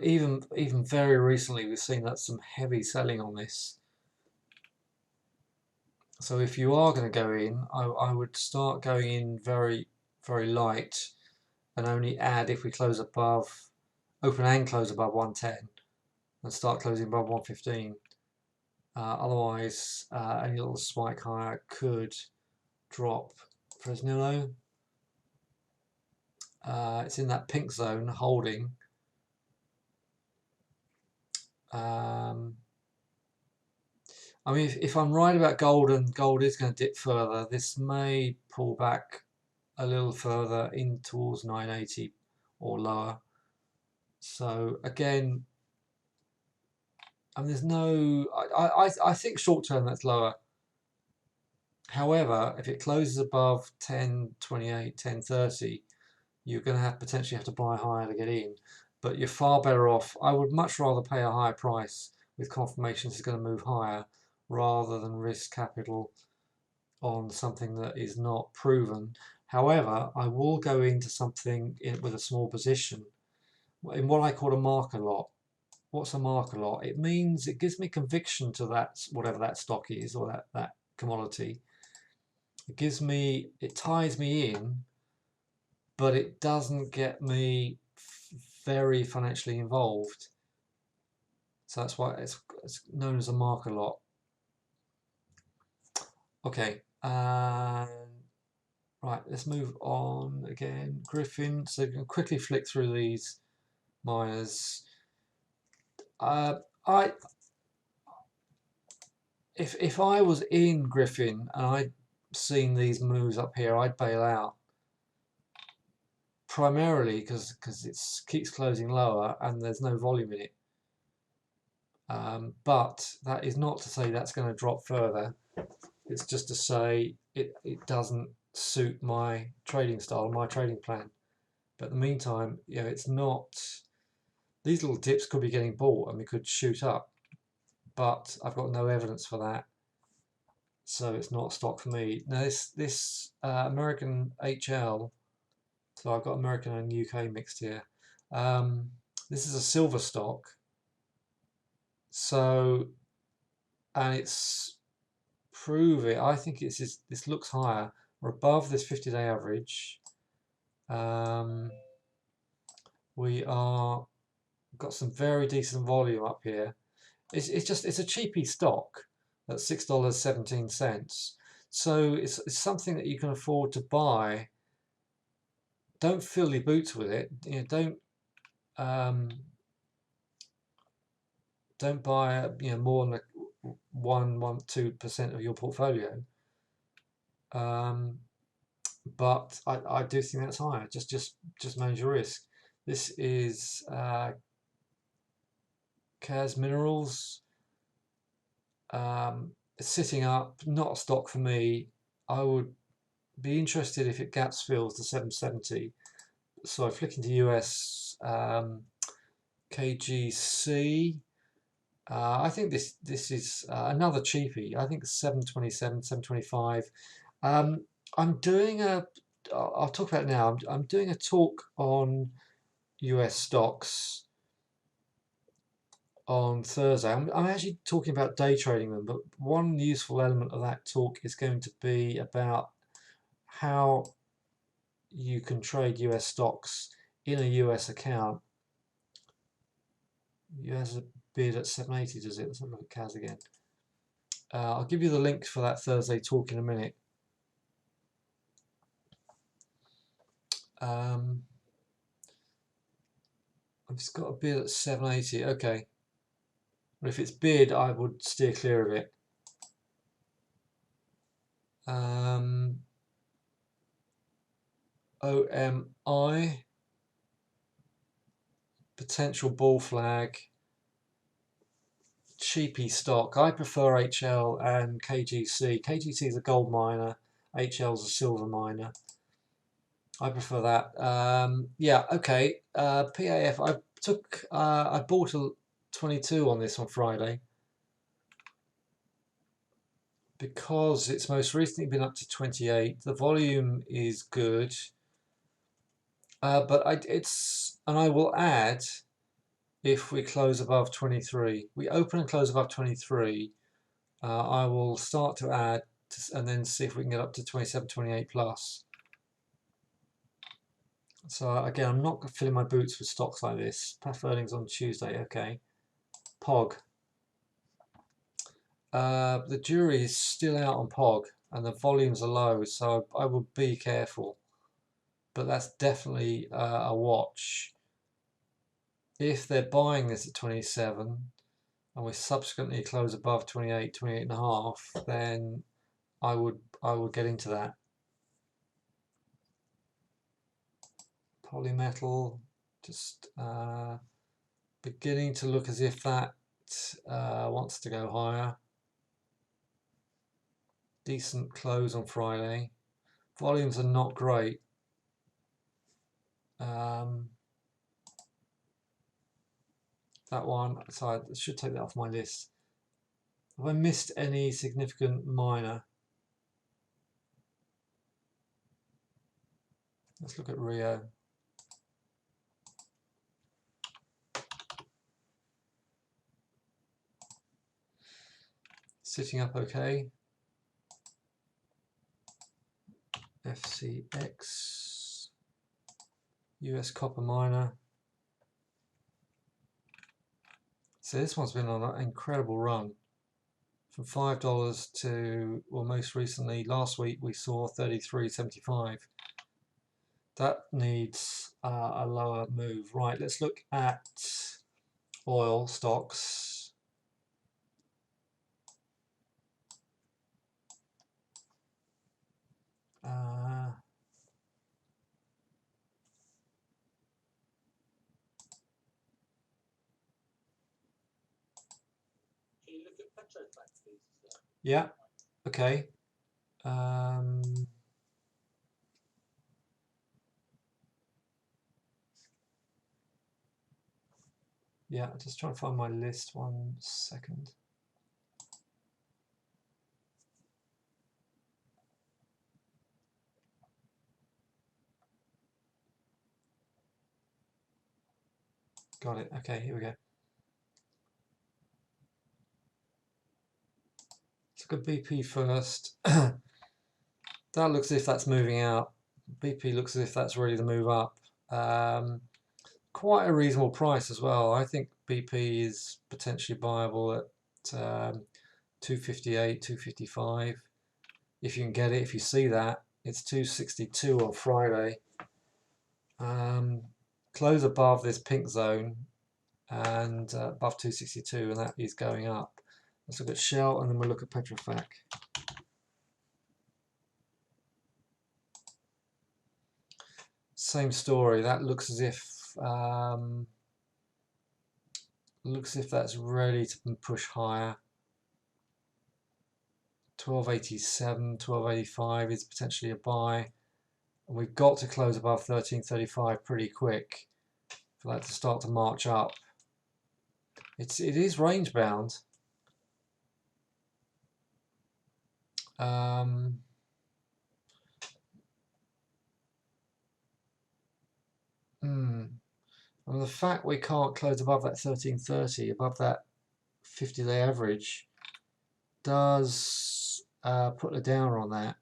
Speaker 1: Even very recently, we've seen that some heavy selling on this. So if you are going to go in, I would start going in very, very light, and only add if we close above, open and close above 110, and start closing above 115. Otherwise, any little spike higher could drop Fresnillo. It's in that pink zone, holding. I mean, if I'm right about gold and gold is going to dip further, this may pull back a little further in towards 980 or lower. So again, I mean, there's no. I think short term that's lower. However, if it closes above 10.28, 10.30, you're going to have potentially have to buy higher to get in. But you're far better off. I would much rather pay a higher price with confirmation it's going to move higher rather than risk capital on something that is not proven. However, I will go into something with a small position in what I call a marker lot. What's a marker lot? It means it gives me conviction to that, whatever that stock is or that commodity. It ties me in, but it doesn't get me very financially involved. So that's why it's known as a marker lot. Okay, right, let's move on again. Griffin, so you can quickly flick through these miners. If I was in Griffin and I'd seen these moves up here, I'd bail out. Primarily because it keeps closing lower and there's no volume in it. But that is not to say that's going to drop further. It's just to say it doesn't suit my trading style, my trading plan. But in the meantime, you know, it's not. These little dips could be getting bought and we could shoot up, but I've got no evidence for that, so it's not a stock for me. Now this American HL, so I've got American and UK mixed here. This is a silver stock, so and it's proving. I think this looks higher. We're above this 50-day average. We are got some very decent volume up here. It's a cheapy stock at $6.17. So it's something that you can afford to buy. Don't fill your boots with it. You know, don't buy more than 1-2% of your portfolio. But I do think that's higher. Just manage your risk. This is Cas Minerals. It's sitting up, not a stock for me. I would be interested if it gaps fills to 770. So I flick into US KGC. I think this is another cheapie. I think 727, 725. I'm doing I'll talk about it now. I'm doing a talk on US stocks on Thursday. I'm actually talking about day trading them, but one useful element of that talk is going to be about how you can trade US stocks in a US account. US a bid at 780, does it? Let's have a look at CAS again. I'll give you the link for that Thursday talk in a minute. I've just got a bid at 780. Okay. But if it's bid, I would steer clear of it. OMI, potential bull flag, cheapy stock. I prefer HL and KGC. KGC is a gold miner, HL is a silver miner. I prefer that. Yeah, okay. PAF, I bought a 22 on this on Friday because it's most recently been up to 28. The volume is good, but I will add if we close above 23. We open and close above 23. I will start to add and then see if we can get up to 27, 28 plus. So again, I'm not filling my boots with stocks like this. PAF earnings on Tuesday, okay. POG. The jury is still out on POG and the volumes are low, so I would be careful. But that's definitely a watch. If they're buying this at 27, and we subsequently close above 28, 28 and a half, then I would get into that. Polymetal just beginning to look as if that wants to go higher. Decent close on Friday. Volumes are not great. That one, so I should take that off my list. Have I missed any significant minor? Let's look at Rio. Sitting up okay. FCX. US copper minor. So this one's been on an incredible run. From $5 to, well, most recently, last week we saw 33.75. That needs a lower move. Right, let's look at oil stocks.
Speaker 2: Can you look at Petrofac, please?
Speaker 1: Yeah, okay. Yeah, just trying to find my list 1 second. Got it. Okay, here we go. Let's look at BP first. That looks as if that's moving out. BP looks as if that's ready to move up. Quite a reasonable price as well. I think BP is potentially viable at 258, 255. If you can get it, if you see that, it's 262 on Friday. Close above this pink zone and above 262, and that is going up. Let's look at Shell and then we'll look at Petrofac. Same story. That looks as if that's ready to push higher. 1287, 1285 is potentially a buy. And we've got to close above 1335 pretty quick for that to start to march up. It is range bound. And the fact we can't close above that 1330, above that 50-day average, does put a downer on that.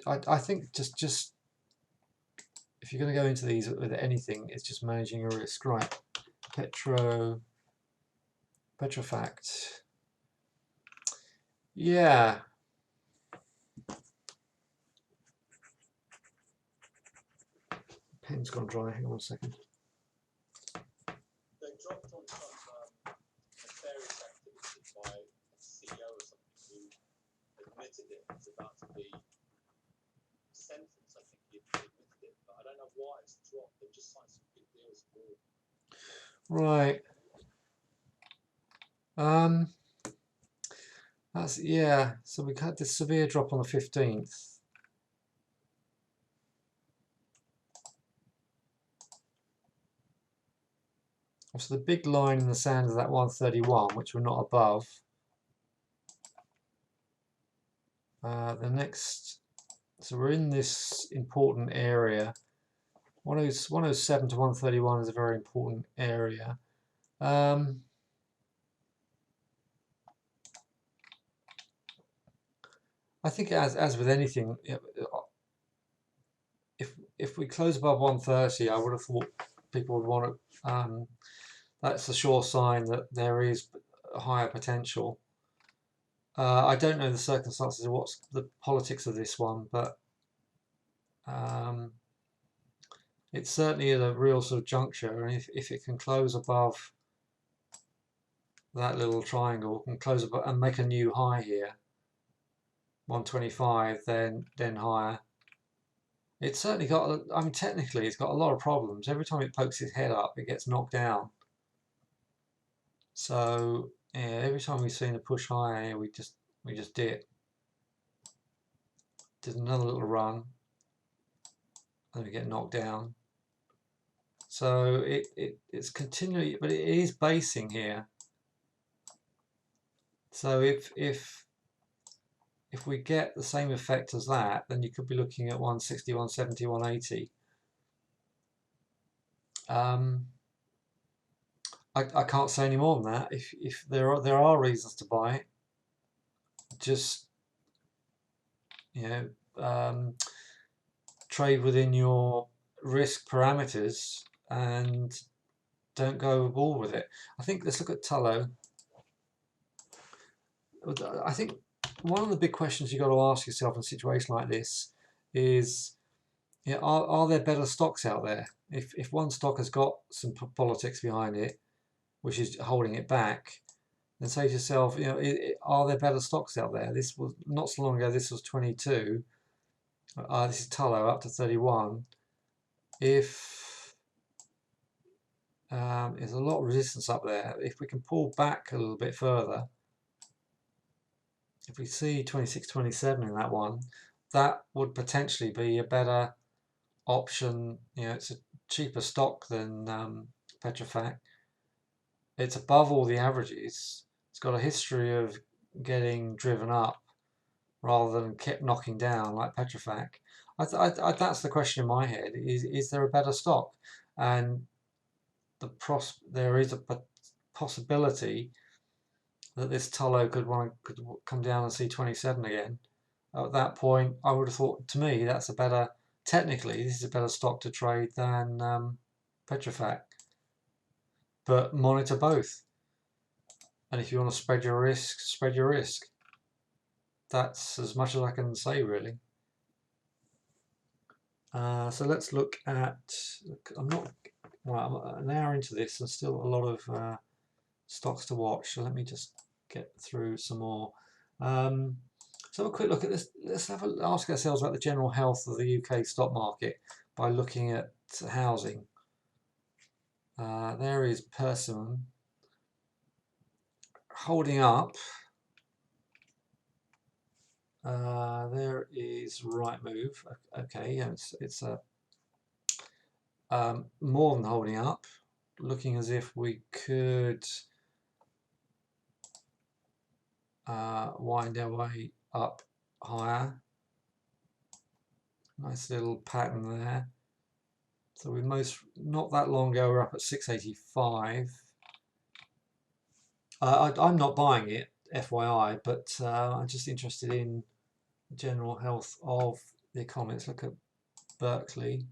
Speaker 1: I think just if you're going to go into these with anything, it's just managing your risk, right? Petrofac. Yeah. Pen's gone dry. Hang on a second.
Speaker 2: They dropped on some nefarious activity by a CEO or something who admitted it was about to be sentenced. I think he admitted it, but I don't know why it's dropped. They've just signed some big deals for.
Speaker 1: Right. That's, yeah. So we had this severe drop on the 15th. So the big line in the sand is that 131, which we're not above. The next, so we're in this important area. 107 to 131 is a very important area. I think as with anything, if we close above 130, I would have thought people would want to. That's a sure sign that there is a higher potential. I don't know the circumstances of what's the politics of this one, but it's certainly at a real sort of juncture, and if it can close above that little triangle, can close above and make a new high here, 125, then higher. It's certainly got, I mean, technically it's got a lot of problems. Every time it pokes its head up, it gets knocked down. So yeah, every time we've seen a push higher, we just did another little run, and we get knocked down. So it's continually, but it is basing here. So if we get the same effect as that, then you could be looking at 160, 170, 180. I can't say any more than that. If there are reasons to buy it, just trade within your risk parameters and don't go overboard with it. I think let's look at tallow. I think one of the big questions you've got to ask yourself in a situation like this is, are there better stocks out there? If one stock has got some politics behind it, which is holding it back, then say to yourself, are there better stocks out there? This was not so long ago. This was 22. This is tallow up to 31. If there's a lot of resistance up there, if we can pull back a little bit further, if we see 26, 27 in that one, that would potentially be a better option. It's a cheaper stock than Petrofac. It's above all the averages. It's got a history of getting driven up rather than kept knocking down like Petrofac. That's the question in my head: is there a better stock? And there is a possibility that this tallow could come down and see 27 again. At that point, I would have thought, to me, that's a better, technically, this is a better stock to trade than Petrofac. But monitor both. And if you want to spread your risk, spread your risk. That's as much as I can say, really. So let's look at, I'm an hour into this, and still a lot of stocks to watch. So let me just get through some more. So have a quick look at this. Let's ask ourselves about the general health of the UK stock market by looking at housing. There is Persimmon holding up. There is Rightmove. Okay, yeah, it's more than holding up, looking as if we could wind our way up higher. Nice little pattern there. So we not that long ago, we're up at 685. I'm not buying it, FYI, but I'm just interested in the general health of the economy. Let's look at Berkeley.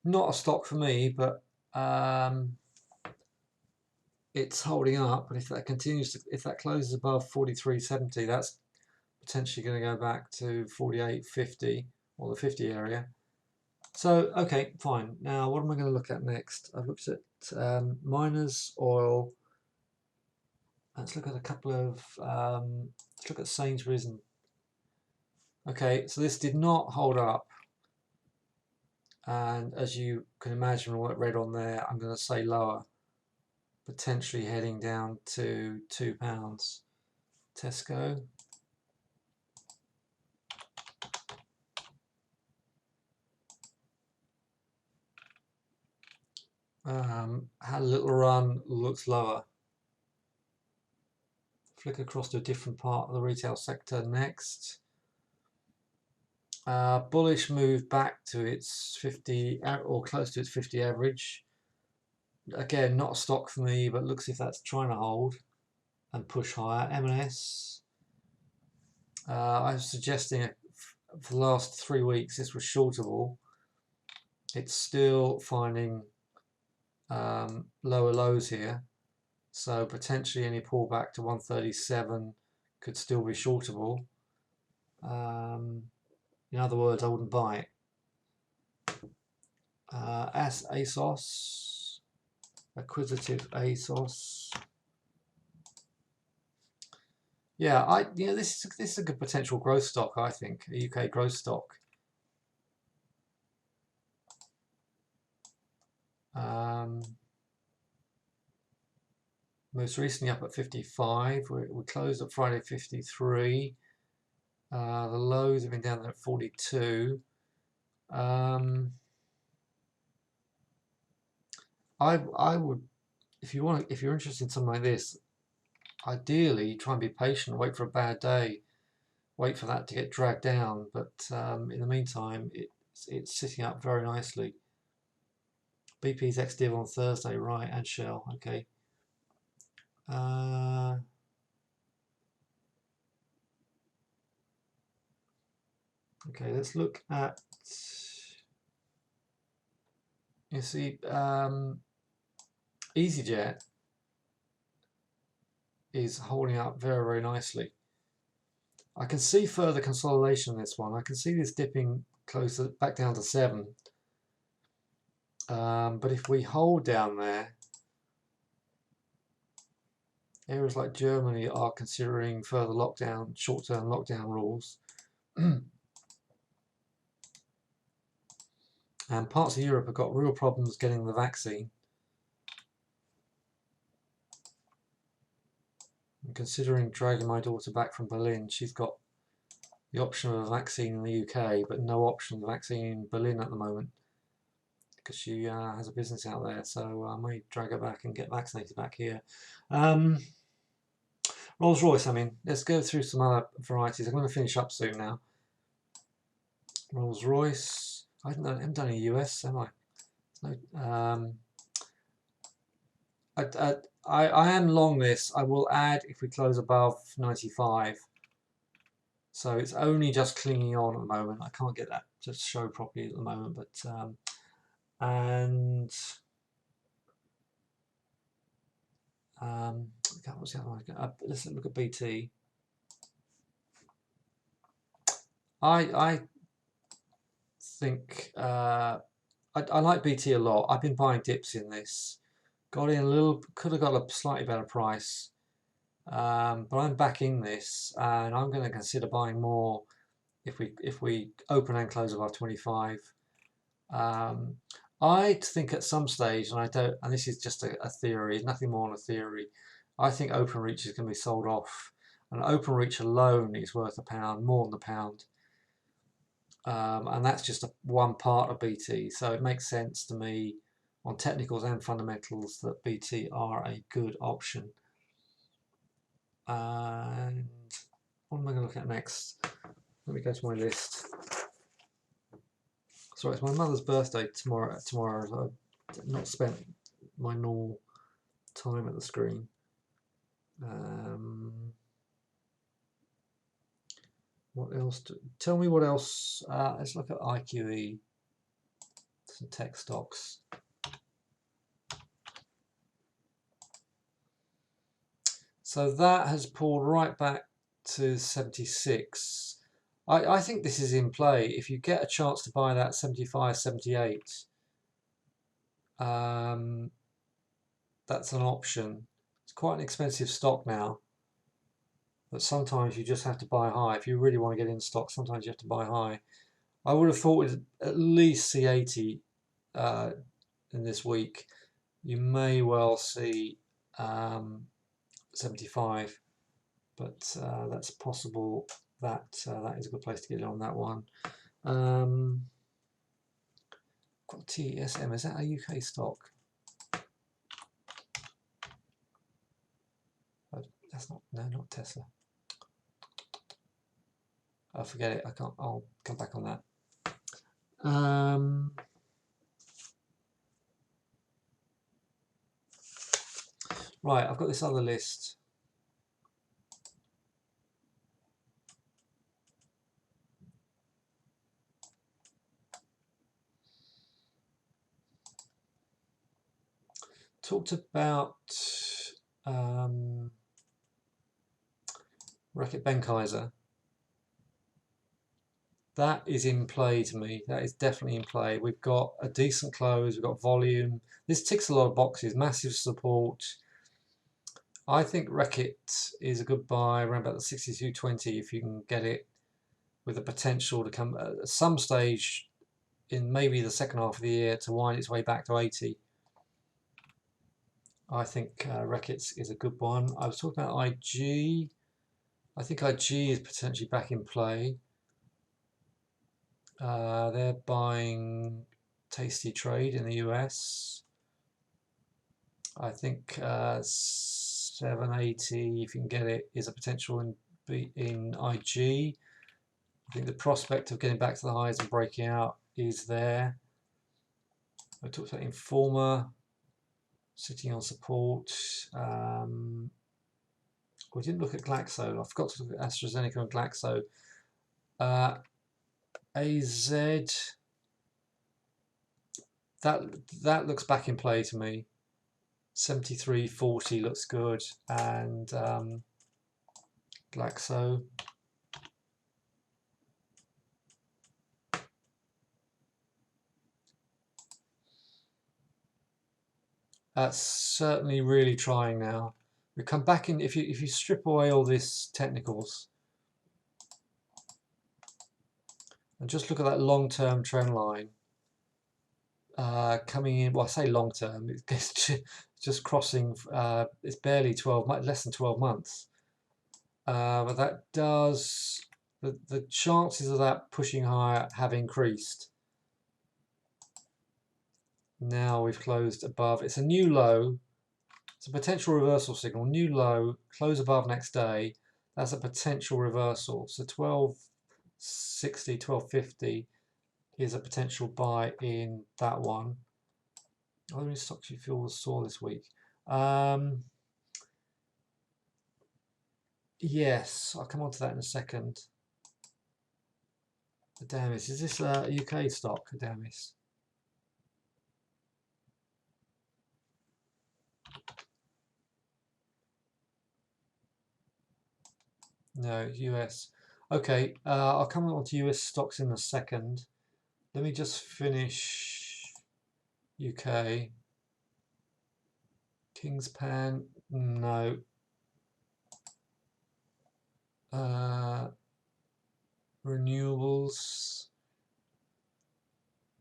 Speaker 1: Not a stock for me, but it's holding up. But if that continues if that closes above 43.70, that's potentially going to go back to 48.50 or the 50 area. So okay, fine. Now what am I going to look at next? I've looked at miners, oil. Let's look at a couple of let's look at Sainsbury's. And okay, so this did not hold up, and as you can imagine, what I read on there, I'm going to say lower, potentially heading down to £2. Tesco. Had a little run, looks lower. Flick across to a different part of the retail sector next. Bullish move back to its 50 or close to its 50 average. Again, not a stock for me, but looks if that's trying to hold and push higher. M&S. I was suggesting for the last 3 weeks this was shortable. It's still finding lower lows here, so potentially any pullback to 137 could still be shortable. In other words, I wouldn't buy it. As ASOS, acquisitive ASOS. Yeah, this is a good potential growth stock. I think a UK growth stock. Most recently up at 55. We closed at Friday 53. The lows have been down there at 42. I would, if you're interested in something like this, ideally try and be patient, wait for a bad day, wait for that to get dragged down. But in the meantime, it's sitting up very nicely. BP's ex-div on Thursday, right, and Shell, okay. Okay, let's look at, you see, Easyjet is holding up very, very nicely. I can see further consolidation in this one. I can see this dipping closer back down to 7. But if we hold down there, areas like Germany are considering further lockdown, short-term lockdown rules. And parts of Europe have got real problems getting the vaccine. I'm considering dragging my daughter back from Berlin. She's got the option of a vaccine in the UK, but no option of the vaccine in Berlin at the moment because she has a business out there. So I may drag her back and get vaccinated back here. Rolls-Royce, I mean, let's go through some other varieties. I'm going to finish up soon now. Rolls-Royce, I haven't done any US, am I? No, I am long this. I will add if we close above 95. So it's only just clinging on at the moment. I can't get that to show properly at the moment, but what's the other one? Let's look at BT. I think I like BT a lot. I've been buying dips in this. Got in a little, could have got a slightly better price, but I'm back in this, and I'm going to consider buying more if we open and close above 25. I think at some stage, and I don't, and this is just a theory, nothing more than a theory. I think Openreach is going to be sold off, and Openreach alone is worth £1, more than £1. And that's just one part of BT, so it makes sense to me on technicals and fundamentals that BT are a good option. And what am I going to look at next? Let me go to my list. Sorry, it's my mother's birthday tomorrow. I've not spent my normal time at the screen. What else? Tell me what else. Let's look at IQE. Some tech stocks. So that has pulled right back to 76. I think this is in play. If you get a chance to buy that 75, 78, that's an option. It's quite an expensive stock now, but sometimes you just have to buy high. If you really want to get in stock, sometimes you have to buy high. I would have thought we'd at least see 80 in this week. You may well see 75, but that's possible. That is a good place to get in on that one. Got TSM. Is that a UK stock? That's not. No, not Tesla. I'll forget it. I can't. I'll come back on that. Right, I've got this other list. talked about Reckitt Benckiser. That is in play to me. That is definitely in play. We've got a decent close. We've got volume. This ticks a lot of boxes. Massive support. I think Reckitt is a good buy around about the 62.20 if you can get it, with the potential to come at some stage in maybe the second half of the year to wind its way back to 80. I think Reckitt is a good one. I was talking about IG. I think IG is potentially back in play. They're buying Tasty Trade in the US. I think 780, if you can get it, is a potential in IG. I think the prospect of getting back to the highs and breaking out is there. I talked about Informa sitting on support. We didn't look at Glaxo. I forgot to look at AstraZeneca and Glaxo. AZ, that looks back in play to me. 73.40 looks good, and Glaxo. That's certainly really trying now. We come back in, if you strip away all this technicals and just look at that long-term trend line coming in. Well, I say long-term, it's just crossing. It's barely 12, less than 12 months. But that does, the chances of that pushing higher have increased. Now we've closed above. It's a new low. It's a potential reversal signal. New low, close above next day. That's a potential reversal. So 1260, 1250 is a potential buy in that one. How many stocks you feel saw this week? Yes, I'll come on to that in a second. Adamis, is this a UK stock, Adamis? No, US. Okay, I'll come on to US stocks in a second. Let me just finish UK. Kingspan, no. Renewables,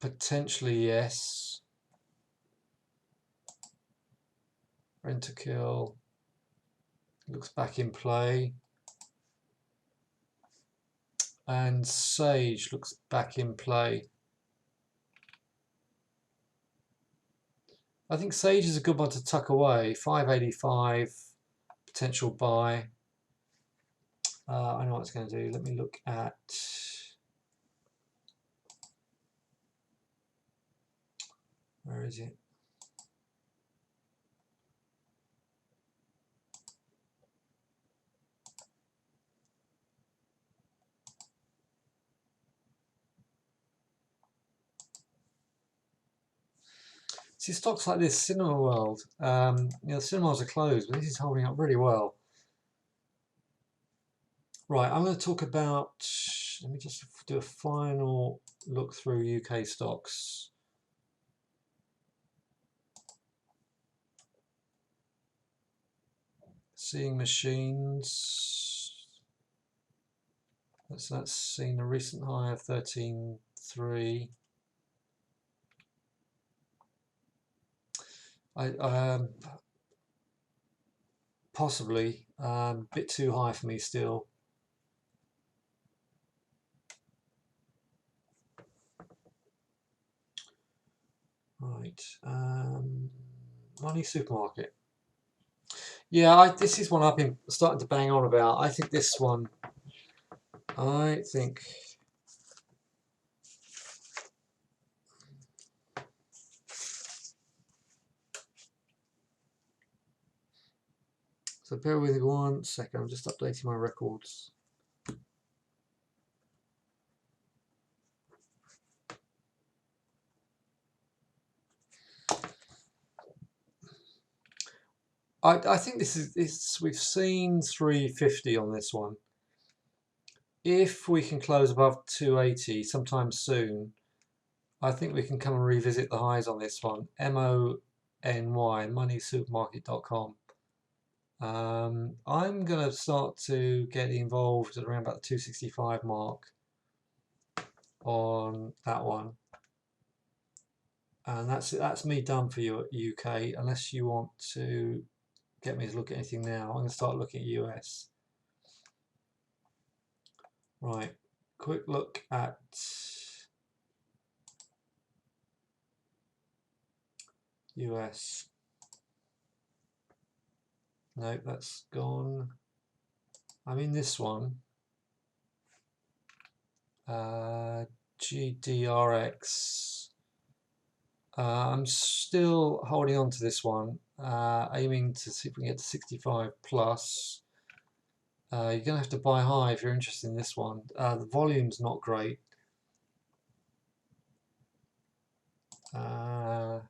Speaker 1: potentially yes. Rentokil looks back in play. And Sage looks back in play. I think Sage is a good one to tuck away. 585, potential buy. I know what it's going to do. Let me look at where is it? See, stocks like this, Cinema World, you know, the cinemas are closed, but this is holding up really well. Right, I'm going to talk about, let me just do a final look through UK stocks. Seeing Machines, that's seen a recent high of 13.3. Possibly a bit too high for me still. Right, Money Supermarket. Yeah, this is one I've been starting to bang on about. I think this one, so bear with me 1 second, I'm just updating my records. I think this is we've seen 350 on this one. If we can close above 280 sometime soon, I think we can come and revisit the highs on this one. MONY, moneysupermarket.com. I'm going to start to get involved at around about the 265 mark on that one. And that's me done for you at UK, unless you want to get me to look at anything now. I'm going to start looking at US. Right, quick look at US. No, that's gone. I'm in this one. GDRX. I'm still holding on to this one, aiming to see if we can get to 65 plus. You're going to have to buy high if you're interested in this one. The volume's not great. That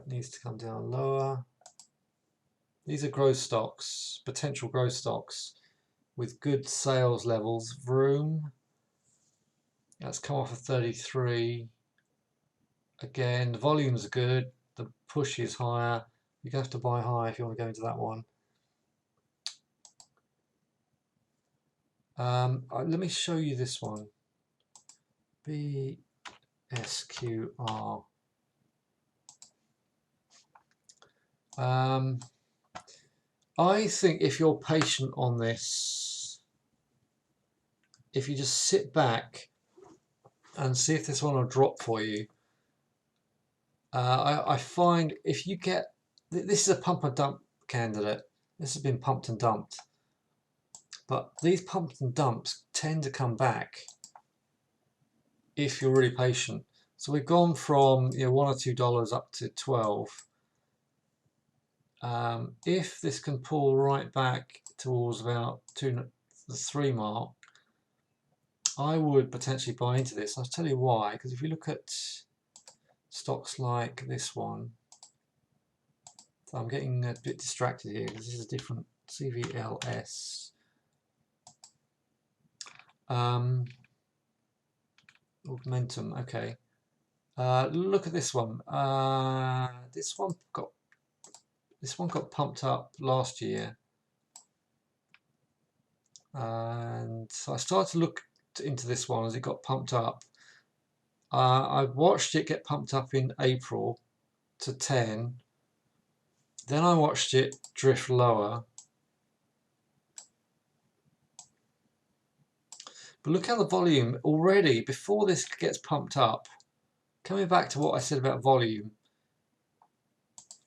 Speaker 1: needs to come down lower. These are growth stocks, potential growth stocks with good sales levels. Vroom, that's come off of 33. Again, the volumes are good. The push is higher. You're going to have to buy high if you want to go into that one. Let me show you this one. BSQR. I think if you're patient on this, if you just sit back and see if this one will drop for you, I find if you get, this is a pump and dump candidate. This has been pumped and dumped. But these pumps and dumps tend to come back if you're really patient. So we've gone from $1 or $2 up to 12. If this can pull right back towards about the 3 mark, I would potentially buy into this. I'll tell you why. Because if you look at stocks like this one, so I'm getting a bit distracted here because this is a different CVLS. Momentum, okay. Look at this one. This one got pumped up last year, and so I started to look into this one as it got pumped up. I watched it get pumped up in April to 10. Then I watched it drift lower. But look how the volume already, before this gets pumped up, coming back to what I said about volume,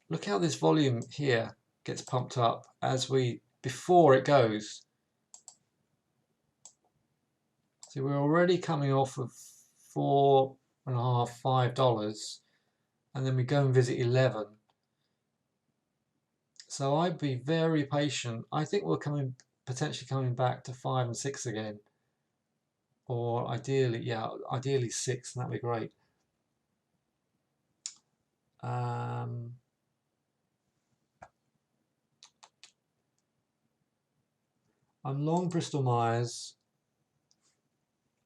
Speaker 1: look how this volume here gets pumped up before it goes. So we're already coming off of $4.5, $5, and then we go and visit 11. So I'd be very patient. I think we're potentially coming back to 5 and 6 again. Or ideally 6, and that'd be great. I'm long Bristol Myers.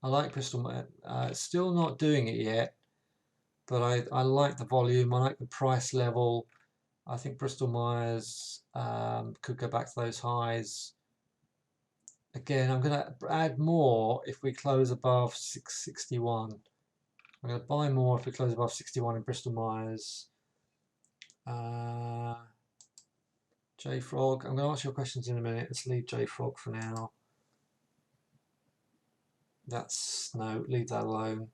Speaker 1: I like Bristol Myers. Still not doing it yet, but I like the volume. I like the price level. I think Bristol Myers could go back to those highs. Again, I'm going to add more if we close above 661. I'm going to buy more if we close above 61 in Bristol Myers. JFrog, I'm going to ask your questions in a minute. Let's leave JFrog for now. No, leave that alone.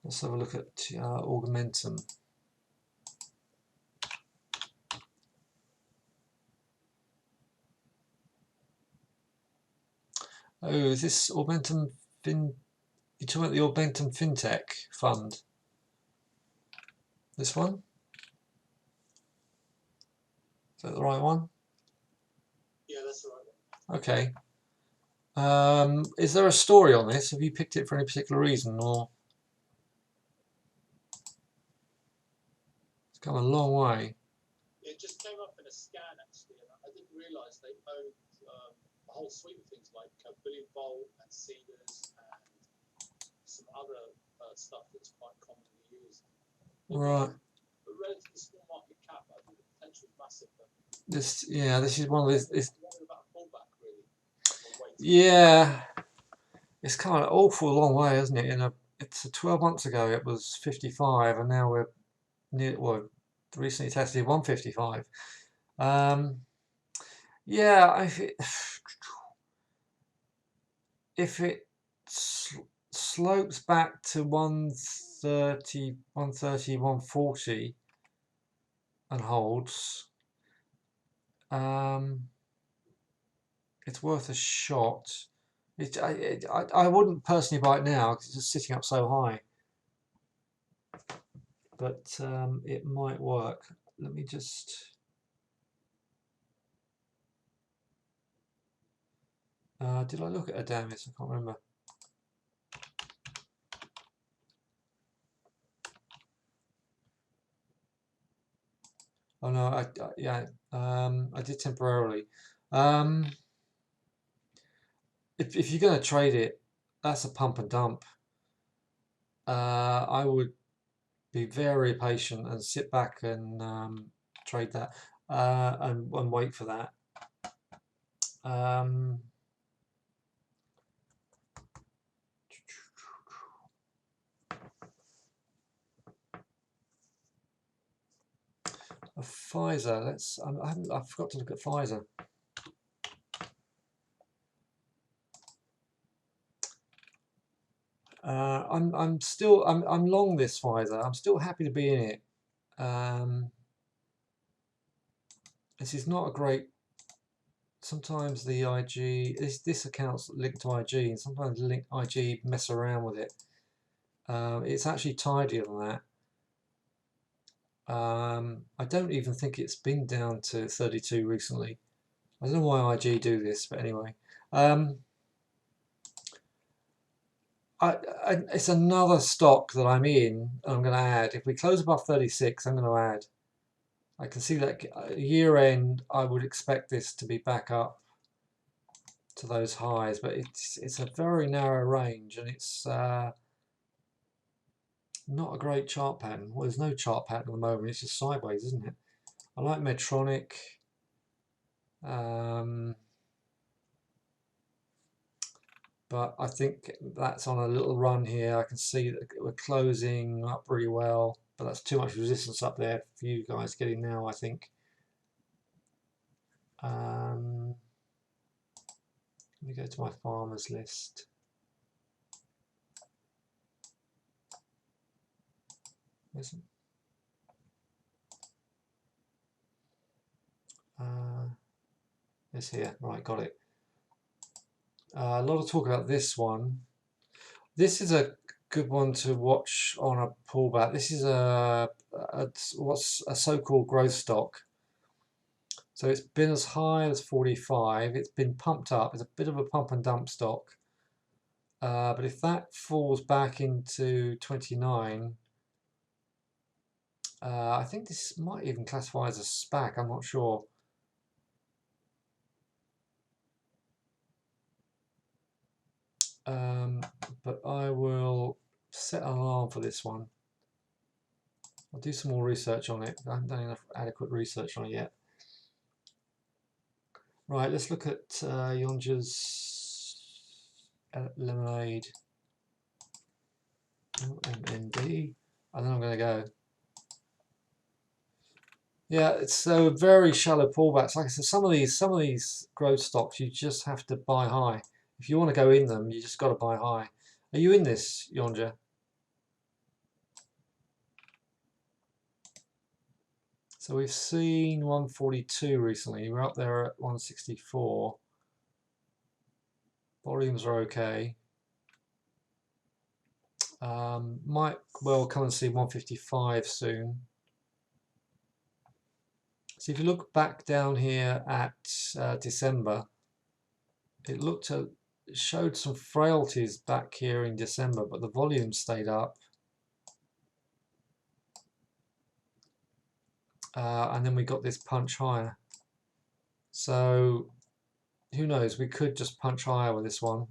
Speaker 1: Let's have a look at Augmentum. Oh, is this Augmentum You're talking about the Augmentum FinTech fund? This one? Is that the right one?
Speaker 2: Yeah, that's the right one.
Speaker 1: Okay. Is there a story on this? Have you picked it for any particular reason, or it's come a long way?
Speaker 2: It just came up in a scan actually, and I didn't realise they owned a whole suite of things like Billion Bolt and Cedars and some other stuff that's quite commonly used.
Speaker 1: Right.
Speaker 2: A relatively small market cap, I think the potential is massive.
Speaker 1: This is one of this.
Speaker 2: About a pullback, really.
Speaker 1: Yeah, it's kind of awful long way, isn't it? It's 12 months ago it was 55, and now we're near. Well, recently tested 155. Yeah, if it slopes back to 130, 130, 140 and holds, it's worth a shot. I wouldn't personally buy it now because it's just sitting up so high, but it might work. Let me just. Did I look at Adamis? I can't remember. Oh no, I did temporarily. If you're going to trade it, that's a pump and dump. I would be very patient and sit back and trade that and wait for that. Pfizer. I forgot to look at Pfizer. I'm long this Pfizer. I'm still happy to be in it. This is not a great. Sometimes the IG this account's linked to IG, and sometimes IG mess around with it. It's actually tidier than that. I don't even think it's been down to 32 recently. I don't know why IG do this, but anyway. It's another stock that I'm in. I'm going to add. If we close above 36, I'm going to add. I can see that year end, I would expect this to be back up to those highs, but it's a very narrow range, and it's not a great chart pattern. Well, there's no chart pattern at the moment. It's just sideways, isn't it? I like Medtronic. But I think that's on a little run here. I can see that we're closing up really well, but that's too much resistance up there for you guys getting now, I think. Let me go to my farmers list. It's here. Right, got it. A lot of talk about this one. This is a good one to watch on a pullback. This is what's a so-called growth stock. So it's been as high as 45. It's been pumped up. It's a bit of a pump and dump stock. But if that falls back into 29, I think this might even classify as a SPAC. I'm not sure. But I will set an alarm for this one. I'll do some more research on it. I haven't done enough adequate research on it yet. Right, let's look at Yonja's lemonade. MND. And then I'm going to go. Yeah, it's a very shallow pullbacks. Like I said, some of these growth stocks you just have to buy high. If you want to go in them, you just got to buy high. Are you in this, Yonja? So we've seen 142 recently. We're up there at 164. Volumes are okay. Might well come and see 155 soon. So if you look back down here at December, it looked showed some frailties back here in December, but the volume stayed up. And then we got this punch higher. So who knows, we could just punch higher with this one.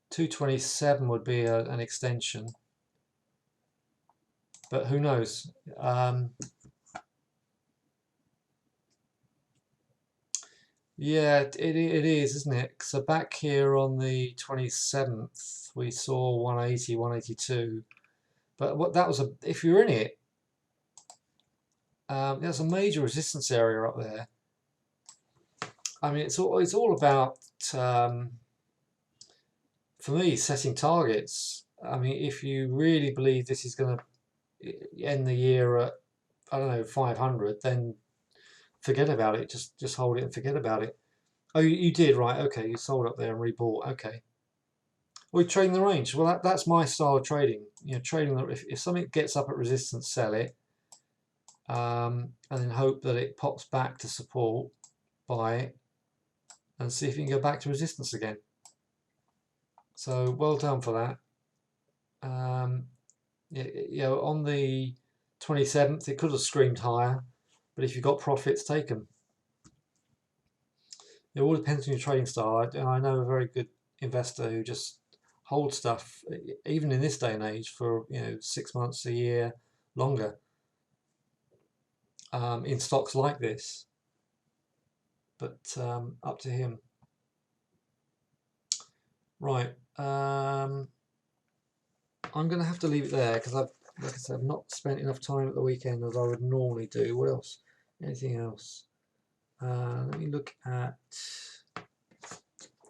Speaker 1: 227 would be an extension, but who knows. Yeah, it is, isn't it? So back here on the 27th, we saw 180, 182. But what that was, if you're in it, there's a major resistance area up there. I mean, it's all about, for me, setting targets. I mean, if you really believe this is going to end the year at, I don't know, 500, then forget about it. Just hold it and forget about it. Oh, you did, right? Okay, you sold up there and rebought. Okay. Well, you trading the range. Well, that's my style of trading. You know, trading if something gets up at resistance, sell it, and then hope that it pops back to support, buy it, and see if you can go back to resistance again. So well done for that. You know, on the 27th, it could have screamed higher, but if you've got profits, take them. It all depends on your trading style. I know a very good investor who just holds stuff, even in this day and age, for 6 months, a year, longer, in stocks like this. But up to him. Right. I'm going to have to leave it there because like I said, I've not spent enough time at the weekend as I would normally do. What else? Anything else? Let me look at.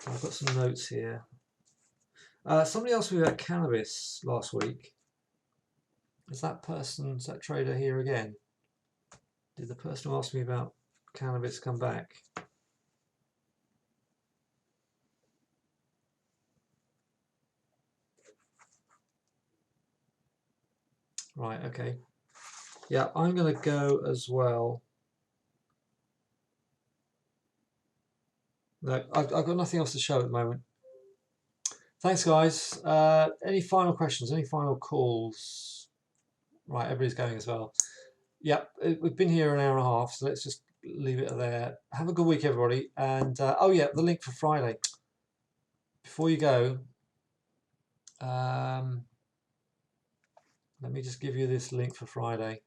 Speaker 1: I've got some notes here. Somebody asked me about cannabis last week. Is that trader here again? Did the person who asked me about cannabis come back? Right, okay. Yeah, I'm going to go as well. No, I've got nothing else to show at the moment. Thanks, guys. Any final questions? Any final calls? Right, everybody's going as well. Yeah, we've been here an hour and a half, so let's just leave it there. Have a good week, everybody. And oh yeah, the link for Friday. Before you go, let me just give you this link for Friday.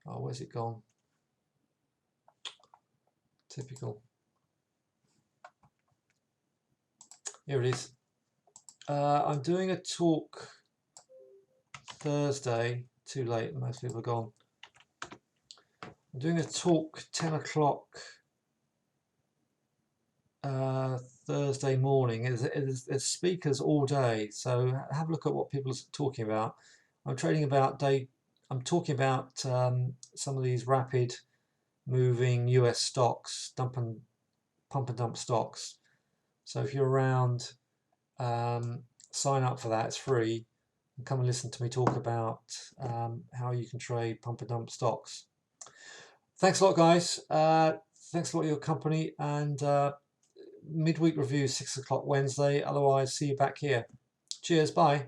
Speaker 1: Oh, where's it gone? Typical. Here it is. I'm doing a talk Thursday. Too late, most people are gone. I'm doing a talk 10 o'clock Thursday morning. There's speakers all day, so have a look at what people are talking about. I'm talking about some of these rapid moving US stocks, pump and dump stocks. So if you're around, sign up for that. It's free. And come and listen to me talk about how you can trade pump and dump stocks. Thanks a lot, guys. Thanks a lot for your company, and midweek review 6 o'clock Wednesday. Otherwise, see you back here. Cheers. Bye.